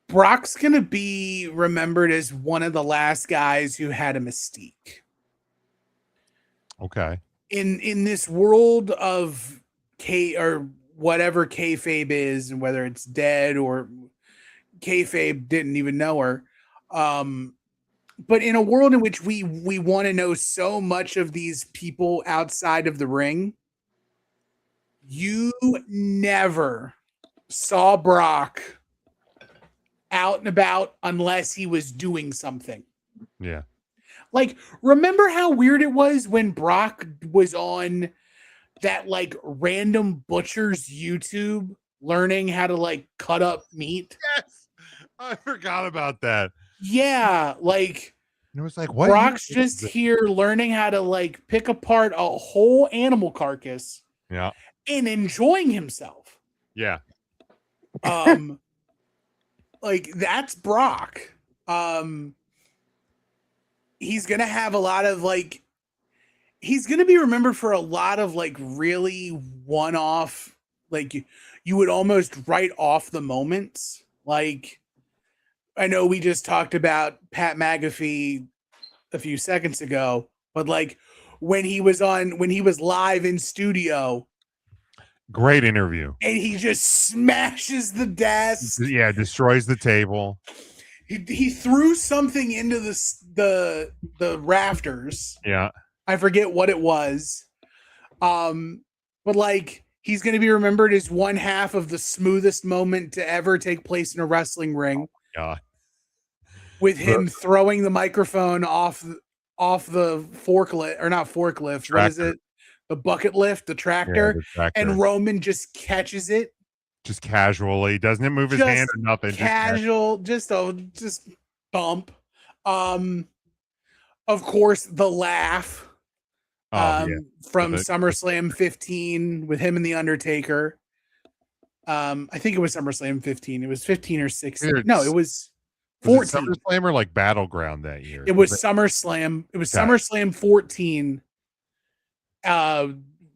Brock's gonna be remembered as one of the last guys who had a mystique. Okay. In this world of K or whatever kayfabe is, and whether it's dead or kayfabe didn't even know her, but in a world in which we want to know so much of these people outside of the ring, you never saw Brock out and about unless he was doing something. Yeah. Like, remember how weird it was when Brock was on that like random butcher's YouTube learning how to like cut up meat? Yes. I forgot about that. Yeah, like it was like, what? Brock's just here learning how to like pick apart a whole animal carcass. Yeah. And enjoying himself. Yeah. Like that's Brock. He's gonna have a lot of like, he's gonna be remembered for a lot of like really one-off, like you would almost write off the moments. Like, I know we just talked about Pat McAfee a few seconds ago, but like when he was live in studio. Great interview. And he just smashes the desk. Yeah, destroys the table. He threw something into the rafters. Yeah. I forget what it was. But like he's going to be remembered as one half of the smoothest moment to ever take place in a wrestling ring. Yeah. With him throwing the microphone off the forklift, or not forklift. Tractor. What is it? The bucket lift, the tractor, and Roman just catches it. Just casually. Doesn't it move his hand or nothing? Casual, just bump. Of course, the laugh from SummerSlam 15 with him and The Undertaker. I think it was SummerSlam 15. It was 15 or 16. No, it was 14. Was it SummerSlam or like Battleground that year? It was SummerSlam. It was SummerSlam 14.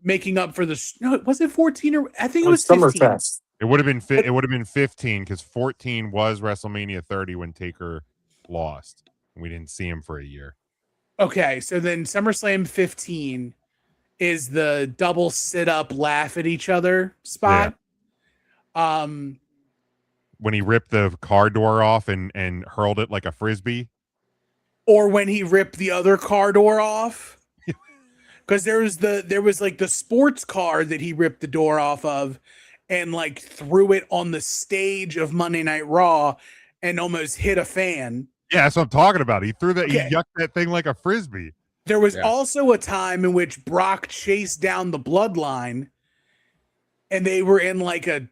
Making up for was it 14 or I think it was 15. Summerfest. It would have been 15 because 14 was WrestleMania 30 when Taker lost. We didn't see him for a year. Okay, so then SummerSlam 15 is the double sit up, laugh at each other spot. Yeah. When he ripped the car door off and hurled it like a frisbee, or when he ripped the other car door off. Because there was like the sports car that he ripped the door off of and like threw it on the stage of Monday Night Raw and almost hit a fan. Yeah, that's what I'm talking about. He threw that, he yucked that thing like a frisbee. There was also a time in which Brock chased down the Bloodline and they were in like a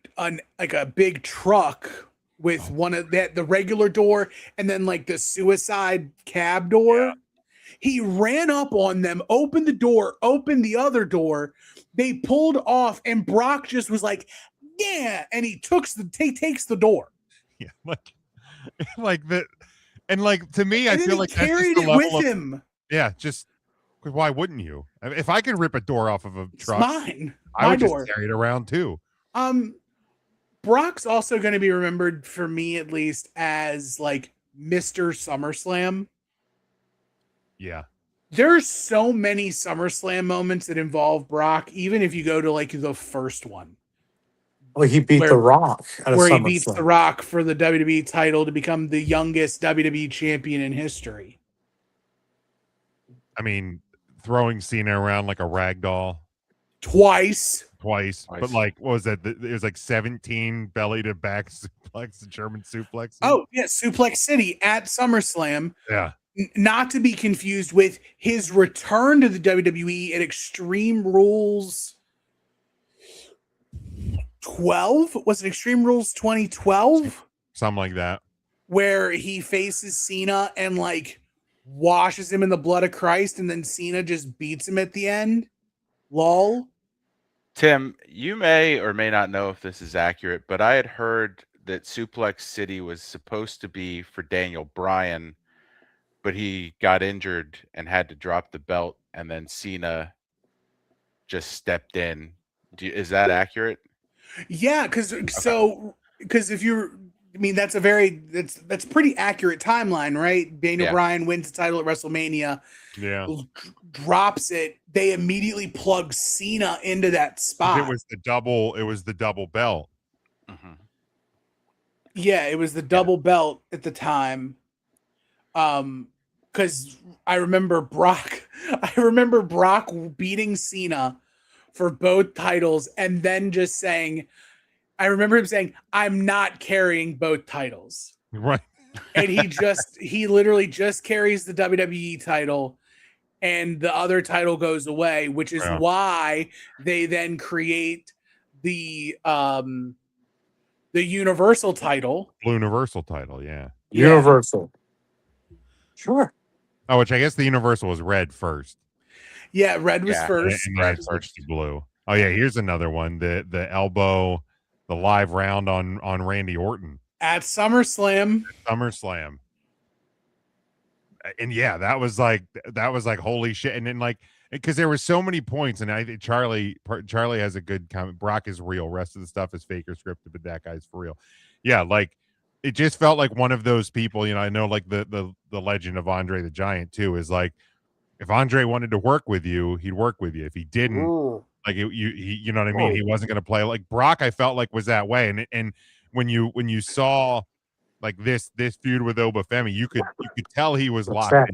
big truck with one of the regular door and then like the suicide cab door. Yeah. He ran up on them, opened the door, opened the other door. They pulled off, and Brock just was like, "Yeah!" And he takes the door. Yeah, like that, and like to me, I feel like carried it with him. Yeah, just why wouldn't you? If I can rip a door off of a truck, it's mine. I would just carry it around too. Brock's also going to be remembered, for me at least, as like Mr. SummerSlam. Yeah. There's so many SummerSlam moments that involve Brock, even if you go to like the first one. Well, he beat The Rock. Where he beats The Rock for the WWE title to become the youngest WWE champion in history. I mean, throwing Cena around like a rag doll Twice. But like, what was that? It was like 17 belly to back suplex, German suplex. Oh, yeah, Suplex City at SummerSlam. Yeah. Not to be confused with his return to the WWE at Extreme Rules 12. Was it Extreme Rules 2012? Something like that. Where he faces Cena and like washes him in the blood of Christ, and then Cena just beats him at the end. Lol. Tim, you may or may not know if this is accurate, but I had heard that Suplex City was supposed to be for Daniel Bryan, but he got injured and had to drop the belt, and then Cena just stepped in. Is that accurate? Yeah, because if you're, I mean, that's pretty accurate timeline, right? Daniel Bryan wins the title at WrestleMania. Yeah. Drops it. They immediately plug Cena into that spot. It was the double belt. Mm-hmm. Yeah, it was the double belt at the time. Because I remember Brock beating Cena for both titles, and then just saying, I remember him saying, "I'm not carrying both titles." Right. And he literally just carries the WWE title, and the other title goes away, which is why they then create the Universal title. Universal title, yeah. Universal. Sure. Oh, which I guess the Universal was red first. Yeah, red was first. And red switched to blue. Oh yeah, here's another one. The elbow, the live round on Randy Orton at SummerSlam. And yeah, that was like holy shit. And then like, because there were so many points, and I think Charlie has a good comment. Brock is real. Rest of the stuff is fake or scripted, but that guy's for real. Yeah, like it just felt like one of those people. You know, I know like the legend of Andre the Giant too is like, if Andre wanted to work with you, he'd work with you. If he didn't, like you know what I mean, he wasn't going to play. Like Brock, I felt like was that way. And when you saw like this feud with Obafemi, you could tell he was locked in.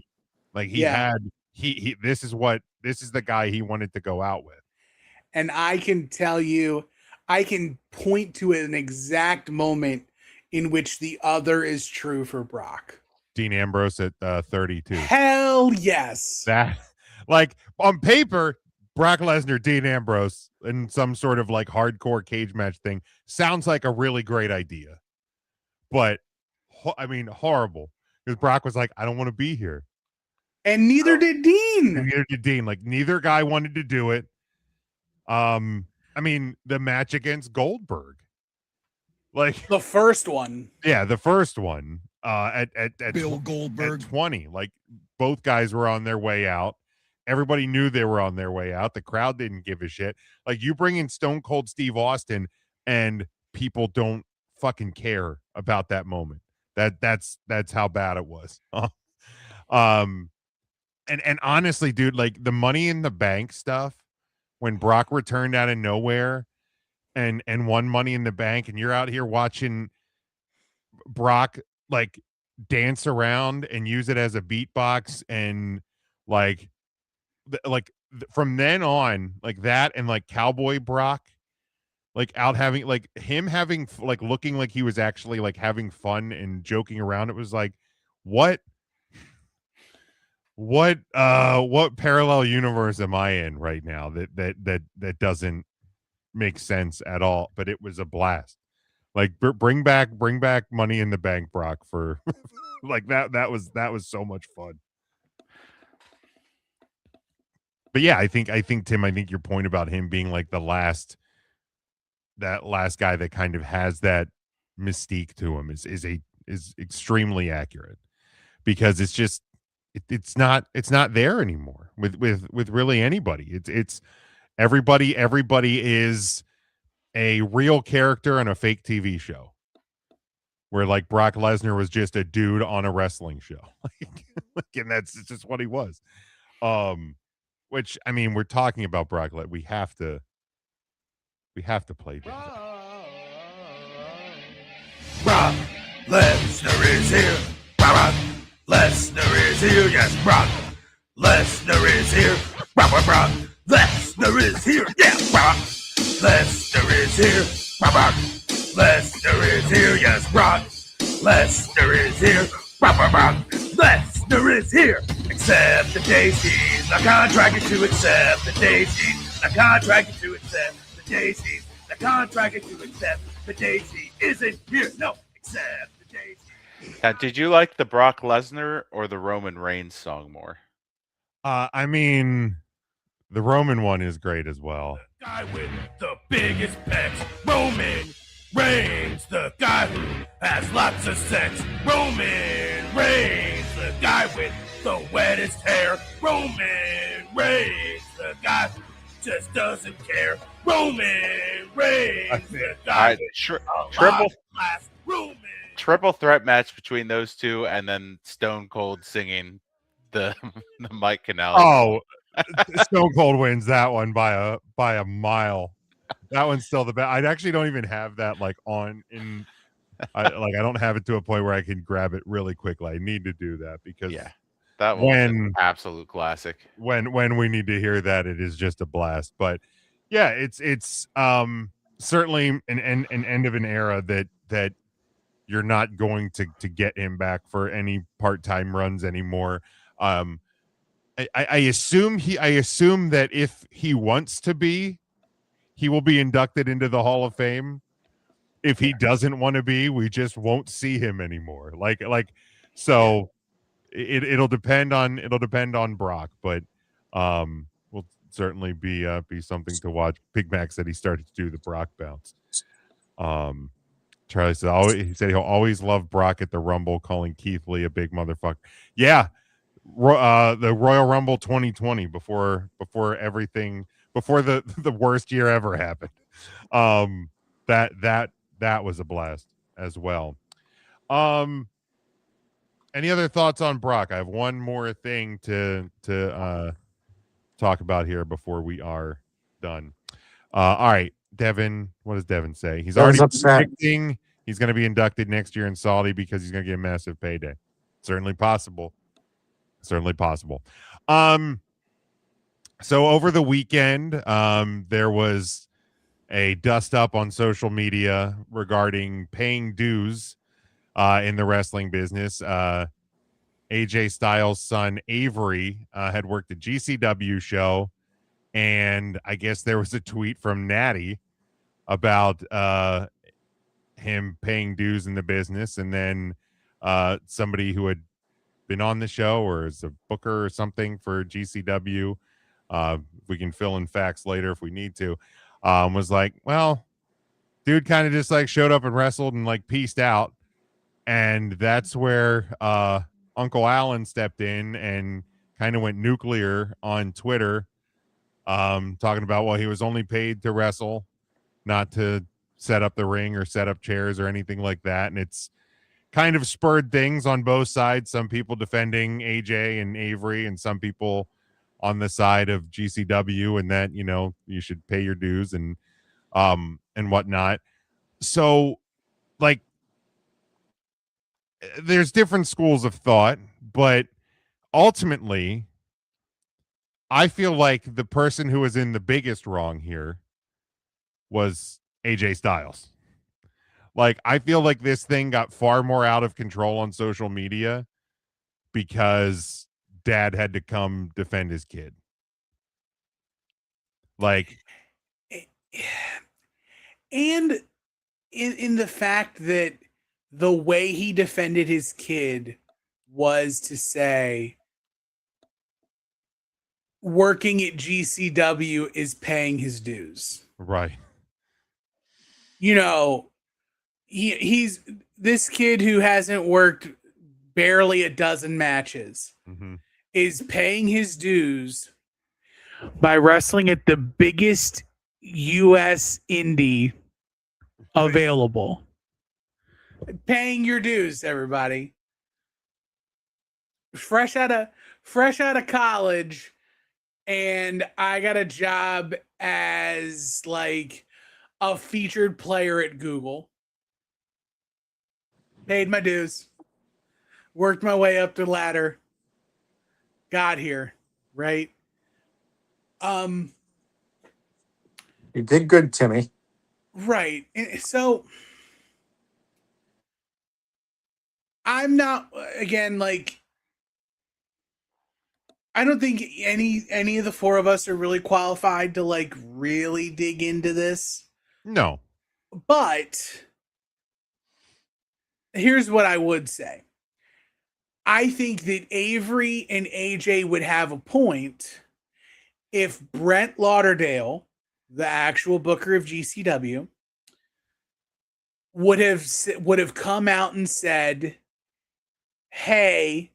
Like this is the guy he wanted to go out with. And I can tell you, I can point to an exact moment in which the other is true for Brock. Dean Ambrose at 32. Hell yes. That, like, on paper, Brock Lesnar, Dean Ambrose, in some sort of like hardcore cage match thing sounds like a really great idea. But I mean, horrible. Because Brock was like, I don't want to be here. And neither did Dean. Like, neither guy wanted to do it. I mean, the match against Goldberg. Like the first one. Yeah, the first one. At Bill Goldberg at 20. Like both guys were on their way out. Everybody knew they were on their way out. The crowd didn't give a shit. Like you bring in Stone Cold Steve Austin and people don't fucking care about that moment. That's how bad it was. And honestly, dude, like the Money in the Bank stuff, when Brock returned out of nowhere and won Money in the Bank, and you're out here watching Brock like dance around and use it as a beatbox, and like from then on, like that, and like Cowboy Brock, like out having like him having like looking like he was actually like having fun and joking around. It was like, what parallel universe am I in right now that doesn't make sense at all? But it was a blast. Like bring back Money in the Bank, Brock, for like that was so much fun. But yeah, I think Tim, I think your point about him being like that last guy that kind of has that mystique to him is extremely accurate, because it's just it's not there anymore with really anybody. It's everybody is a real character on a fake TV show, where like Brock Lesnar was just a dude on a wrestling show. And that's just what he was. Which, I mean, we're talking about Brock Lesnar. We have to play this. Brock Lesnar is here. Brock Lesnar is here. Yes, Brock Lesnar is here. Brock Lesnar is here. Yeah, Brock Lesnar is here. Brock Lesnar is here. Yes, Brock Lesnar is here. Brock Lesnar is here. Accept the daisies. Not contracted to accept the daisies. Not contracted to accept the daisies. Not contracted to accept the daisy. Isn't here. No, accept the daisy. Now, did you like the Brock Lesnar or the Roman Reigns song more? I mean, the Roman one is great as well. The guy with the biggest pecs, Roman Reigns. The guy who has lots of sex, Roman Reigns. The guy with the wettest hair, Roman Reigns. The guy who just doesn't care, Roman Reigns. The guy with triple threat match between those two, and then Stone Cold singing the Mike Canal. Oh, Stone Cold wins that one by a mile. That one's still the best. I actually don't even have that like on in. I don't have it to a point where I can grab it really quickly. I need to do that because that one was an absolute classic. When we need to hear that, it is just a blast. But yeah, it's certainly an end of an era that you're not going to get him back for any part-time runs anymore. I assume that if he wants to be, he will be inducted into the Hall of Fame. If he doesn't want to be, we just won't see him anymore. So it'll depend on Brock, but will certainly be something to watch. Big Mac said he started to do the Brock bounce. Charlie said he said he'll always love Brock at the Rumble, calling Keith Lee a big motherfucker. Yeah. The Royal Rumble 2020 before everything, before the worst year ever happened. That was a blast as well. Any other thoughts on Brock? I have one more thing to talk about here before we are done. All right, Devin, what does Devin say? He's already predicting he's going to be inducted next year in Saudi because he's going to get a massive payday. Certainly possible. So over the weekend, there was a dust up on social media regarding paying dues in the wrestling business. AJ Styles' son Avery had worked a GCW show, and I guess there was a tweet from Natty about him paying dues in the business, and then somebody who had been on the show or is a booker or something for GCW, we can fill in facts later if we need to, was like, well, dude kind of just like showed up and wrestled and like peaced out. And that's where Uncle Alan stepped in and kind of went nuclear on Twitter, talking about, well, he was only paid to wrestle, not to set up the ring or set up chairs or anything like that. And it's kind of spurred things on both sides. Some people defending AJ and Avery, and some people on the side of GCW, and that, you know, you should pay your dues and whatnot. So, like, there's different schools of thought, but ultimately, I feel like the person who was in the biggest wrong here was AJ Styles. Like, I feel like this thing got far more out of control on social media because dad had to come defend his kid. Like, and in the fact that the way he defended his kid was to say working at GCW is paying his dues. Right. You know, he's this kid who hasn't worked barely a dozen matches is paying his dues by wrestling at the biggest U.S. indie available. Paying your dues, everybody. Fresh out of college, and I got a job as like a featured player at Google. Paid my dues. Worked my way up the ladder. Got here, right? You did good, Timmy. Right. So I'm not, again, like, I don't think any of the four of us are really qualified to like really dig into this. No. But here's what I would say. I think that Avery and AJ would have a point if Brent Lauderdale, the actual booker of GCW, would have come out and said, "Hey,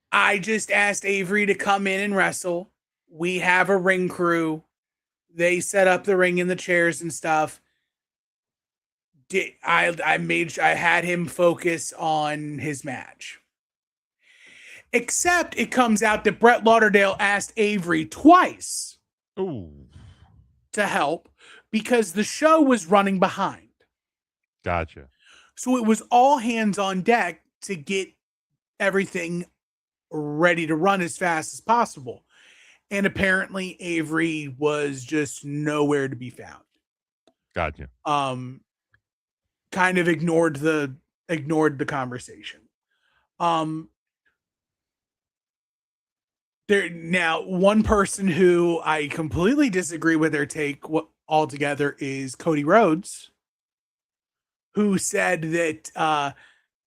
I just asked Avery to come in and wrestle. We have a ring crew. They set up the ring and the chairs and stuff. I had him focus on his match." Except it comes out that Brett Lauderdale asked Avery twice Ooh. to help because the show was running behind. Gotcha. So it was all hands on deck to get everything ready to run as fast as possible. And apparently Avery was just nowhere to be found. Gotcha. Kind of ignored the conversation. There now, one person who I completely disagree with their take altogether is Cody Rhodes, who said that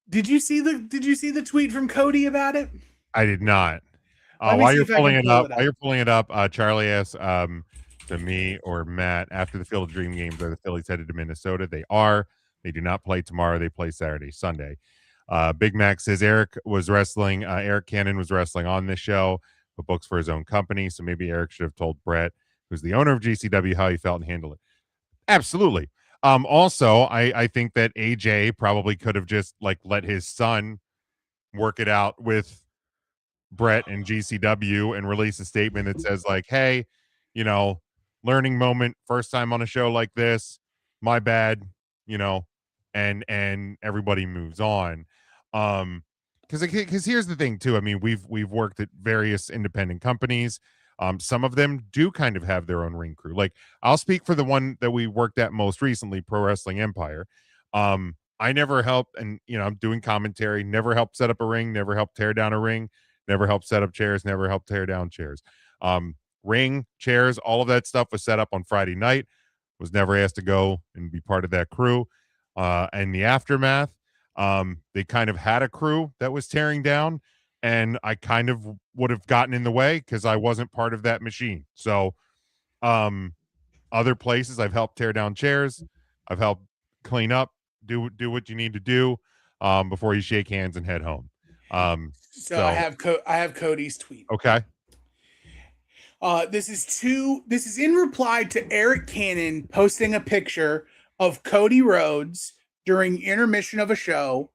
did you see the tweet from Cody about it? I did not. Let me While see you're if I pulling can it pull up, it up. while you're pulling it up, Charlie asked to me or Matt after the Field of Dream games, are the Phillies headed to Minnesota? They are. They do not play tomorrow. They play Saturday, Sunday. Big Mac says Eric was wrestling. Eric Cannon was wrestling on this show, but books for his own company. So maybe Eric should have told Brett, who's the owner of GCW, how he felt and handled it. Absolutely. Also, I think that AJ probably could have just like let his son work it out with Brett and GCW and release a statement that says like, hey, learning moment, first time on a show like this, my bad, and everybody moves on. Because here's the thing too. I mean, we've worked at various independent companies. Some of them do kind of have their own ring crew. Like I'll speak for the one that we worked at most recently, Pro Wrestling Empire. I never helped, and I'm doing commentary, never helped set up a ring, never helped tear down a ring, never helped set up chairs, never helped tear down chairs. Ring, chairs, all of that stuff was set up on Friday night, was never asked to go and be part of that crew. And the aftermath, they kind of had a crew that was tearing down, and I kind of would have gotten in the way because I wasn't part of that machine. So other places I've helped tear down chairs, I've helped clean up, do what you need to do before you shake hands and head home. So I have Cody's tweet. Okay. This is in reply to Eric Cannon posting a picture of Cody Rhodes during intermission of a show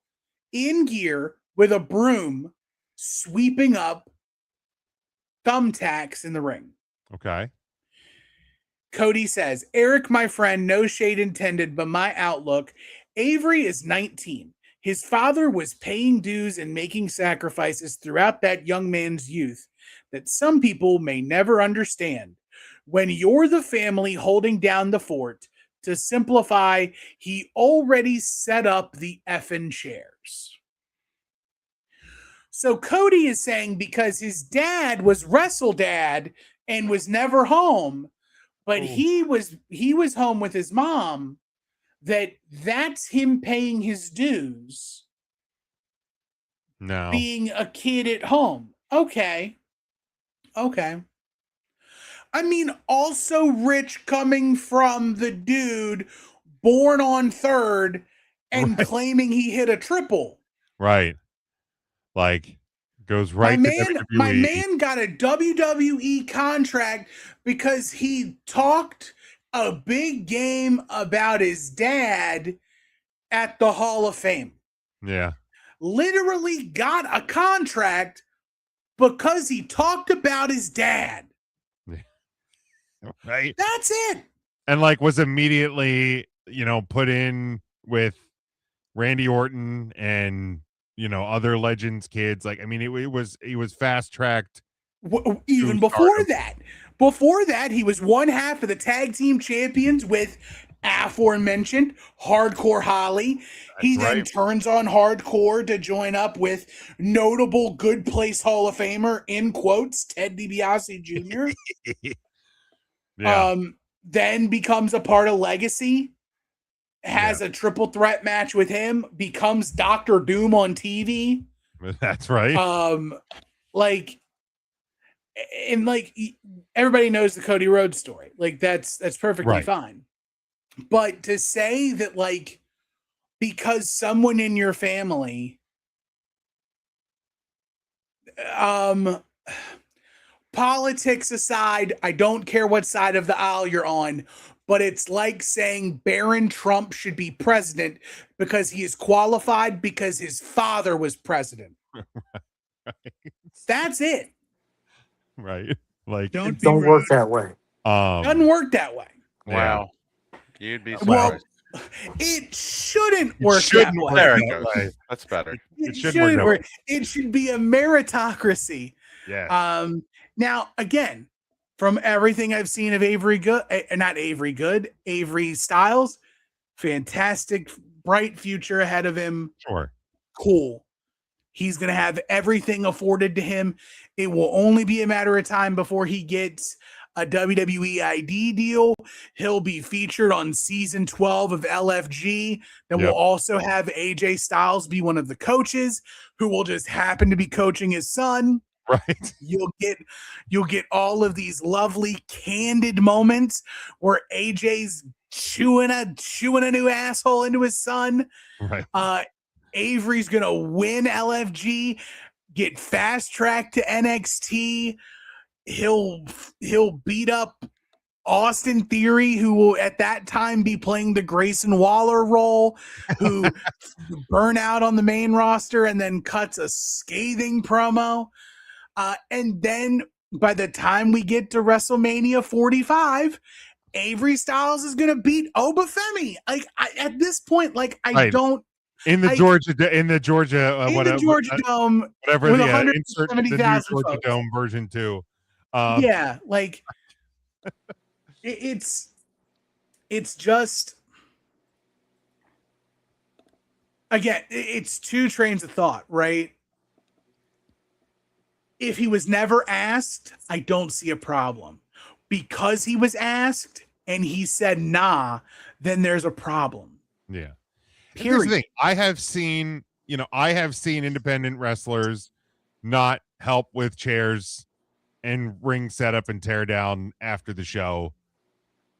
in gear with a broom sweeping up thumbtacks in the ring. Okay. Cody says, Eric, my friend, no shade intended, but my outlook, Avery is 19. His father was paying dues and making sacrifices throughout that young man's youth that some people may never understand. When you're the family holding down the fort, to simplify, he already set up the effing chairs. So Cody is saying because his dad was Wrestle Dad and was never home, but he was home with his mom, that's him paying his dues. No. Being a kid at home. Okay. I mean, also rich coming from the dude born on third and claiming he hit a triple. Right. Like goes right to WWE. My man got a WWE contract because he talked a big game about his dad at the Hall of Fame. Yeah. Literally got a contract because he talked about his dad. Right. That's it. And like was immediately, put in with Randy Orton and, other legends kids. Like, I mean, he was fast tracked Even before that, he was one half of the tag team champions with aforementioned Hardcore Holly. He then turns on Hardcore to join up with notable Good Place Hall of Famer, in quotes, Ted DiBiase Jr. Then becomes a part of Legacy, has a triple threat match with him, becomes Dr. Doom on TV. That's right. Everybody knows the Cody Rhodes story. Like that's perfectly fine. But to say that like because someone in your family politics aside, I don't care what side of the aisle you're on, but it's like saying Barron Trump should be president because he is qualified because his father was president. That's it. Right. Like don't work that way. Doesn't work that way. Wow. You'd be surprised. Well, it shouldn't work that way. There it goes. That's better. It shouldn't work. It should be a meritocracy. Yeah. Now, again, from everything I've seen of Avery Styles, fantastic, bright future ahead of him. Sure. Cool. He's going to have everything afforded to him. It will only be a matter of time before he gets a WWE ID deal. He'll be featured on season 12 of LFG. Then we'll also have AJ Styles be one of the coaches who will just happen to be coaching his son. Right. You'll get all of these lovely candid moments where AJ's chewing a new asshole into his son. Right. Avery's gonna win LFG, get fast tracked to NXT. He'll beat up Austin Theory, who will at that time be playing the Grayson Waller role, who burn out on the main roster and then cuts a scathing promo. And then by the time we get to WrestleMania 45, Avery Styles is gonna beat Obafemi. At this point, don't. In the Georgia Dome, whatever with the insert the new 170,000 Georgia folks. Dome version 2. It's just, again, it's two trains of thought, right? If he was never asked, I don't see a problem. Because he was asked and he said nah, then there's a problem. Yeah. Period. Here's the thing. I have seen independent wrestlers not help with chairs and ring setup and tear down after the show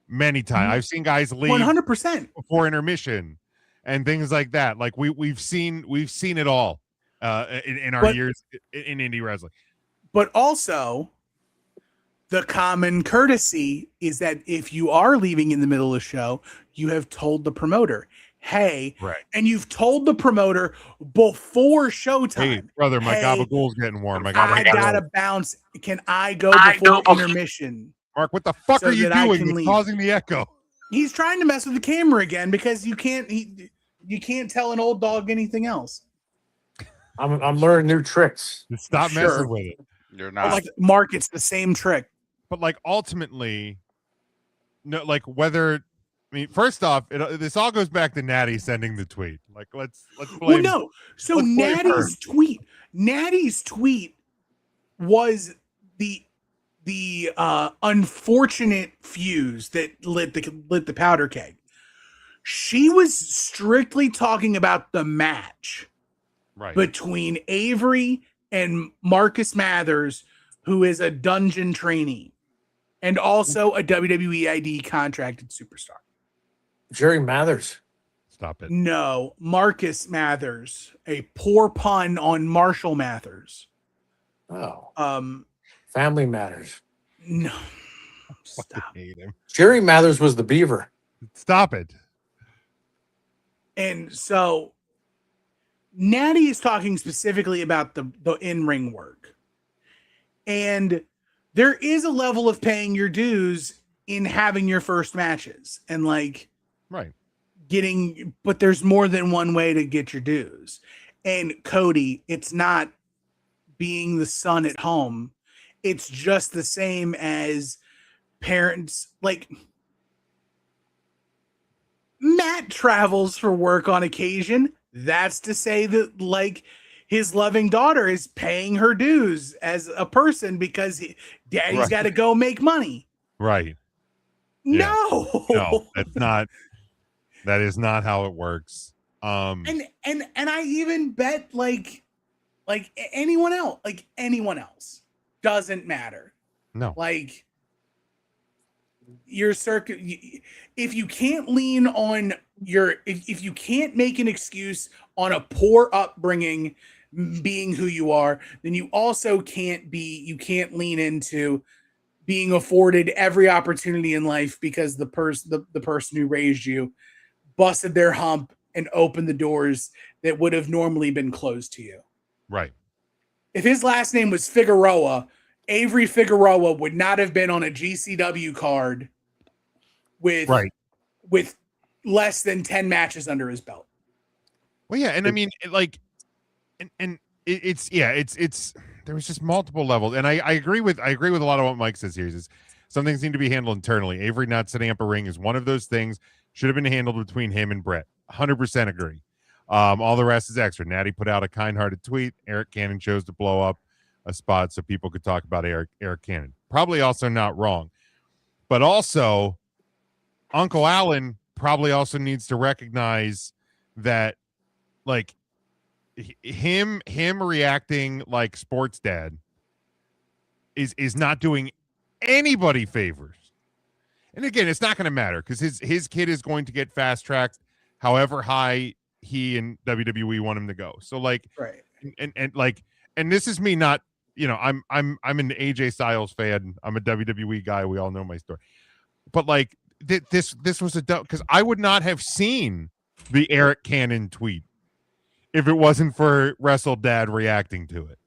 many times. I've seen guys leave 100% before intermission and things like that. Like we've seen it all in our years in indie wrestling. But also, the common courtesy is that if you are leaving in the middle of the show, you have told the promoter, hey, and you've told the promoter before showtime, hey, brother, my gabagool's getting warm. I gotta bounce. Can I go before intermission? Mark, what the fuck are you doing? It's causing the echo. He's trying to mess with the camera again because you can't tell an old dog anything else. I'm learning new tricks. Just stop messing with it. You're not. Like Mark, it's the same trick. But like ultimately, no, like whether. I mean, first off, this all goes back to Natty sending the tweet. Like, let's blame. Well, no. So Natty's tweet was the unfortunate fuse that lit the powder keg. She was strictly talking about the match between Avery and Marcus Mathers, who is a dungeon trainee and also a WWE ID contracted superstar. Jerry Mathers. Stop it. No, Marcus Mathers. A poor pun on Marshall Mathers. Oh. Family Matters. No. Stop. Hate him. Jerry Mathers was the Beaver. Stop it. And so Natty is talking specifically about the in-ring work. And there is a level of paying your dues in having your first matches. And but there's more than one way to get your dues. And Cody, it's not being the son at home. It's just the same as parents. Like, Matt travels for work on occasion. That's to say that, like, his loving daughter is paying her dues as a person because daddy's Right. got to go make money. Right. Yeah. No. No, that's not. That is not how it works. And I even bet like anyone else doesn't matter. No. Like, your circuit, if you can't lean on if you can't make an excuse on a poor upbringing being who you are, then you also can't lean into being afforded every opportunity in life because the person who raised you busted their hump and opened the doors that would have normally been closed to you. Right. If his last name was Figueroa, Avery Figueroa would not have been on a GCW card with less than 10 matches under his belt. Well, yeah, and I mean, like, and it's there was just multiple levels, and I agree with a lot of what Mike says here. Is some things need to be handled internally. Avery not setting up a ring is one of those things. Should have been handled between him and Brett. 100% agree. All the rest is extra. Natty put out a kind-hearted tweet. Eric Cannon chose to blow up a spot so people could talk about Eric Cannon. Probably also not wrong, but also Uncle Allen probably also needs to recognize that, like, him reacting like sports dad is not doing anybody favors. And again, it's not going to matter because his kid is going to get fast tracked however high he and WWE want him to go. So, like, right, and this is me not, I'm an AJ Styles fan. I'm a WWE guy. We all know my story. But, like, this was because I would not have seen the Eric Cannon tweet if it wasn't for Wrestle Dad reacting to it.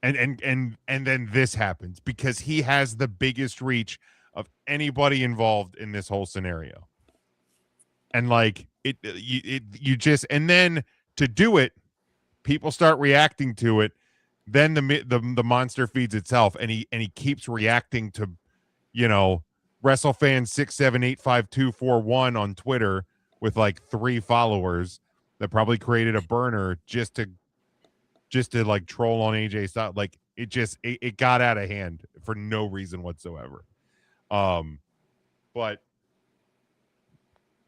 And then this happens because he has the biggest reach of anybody involved in this whole scenario. And, like, you just, and then to do it, people start reacting to it. Then the monster feeds itself, and he keeps reacting to, WrestleFan 6785241 on Twitter with like 3 followers that probably created a burner just to like troll on AJ Styles. Like, it got out of hand for no reason whatsoever. But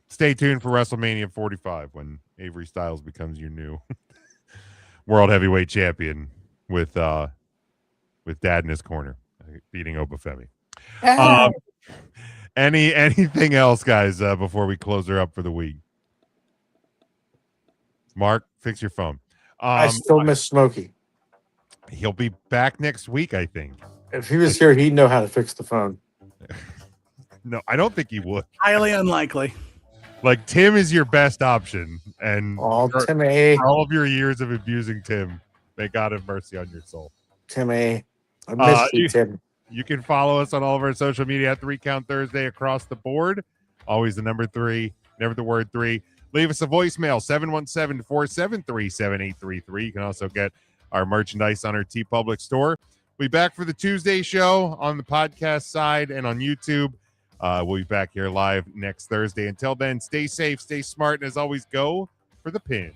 stay tuned for WrestleMania 45 when Avery Styles becomes your new world heavyweight champion with Dad in his corner beating Obafemi. Anything else, guys, before we close her up for the week? Mark, fix your phone. I still miss Smokey. He'll be back next week, I think. If he was here, he'd know how to fix the phone. No, I don't think he would. Highly unlikely. Like, Tim is your best option, and Timmy, for all of your years of abusing Tim, may God have mercy on your soul. Timmy, I miss you, Tim. You can follow us on all of our social media at 3 Count Thursday across the board. Always the number 3, never the word 3. Leave us a voicemail, 717-473-7833. You can also get our merchandise on our TeePublic store. We'll be back for the Tuesday show on the podcast side and on YouTube. We'll be back here live next Thursday. Until then, stay safe, stay smart, and as always, go for the pin.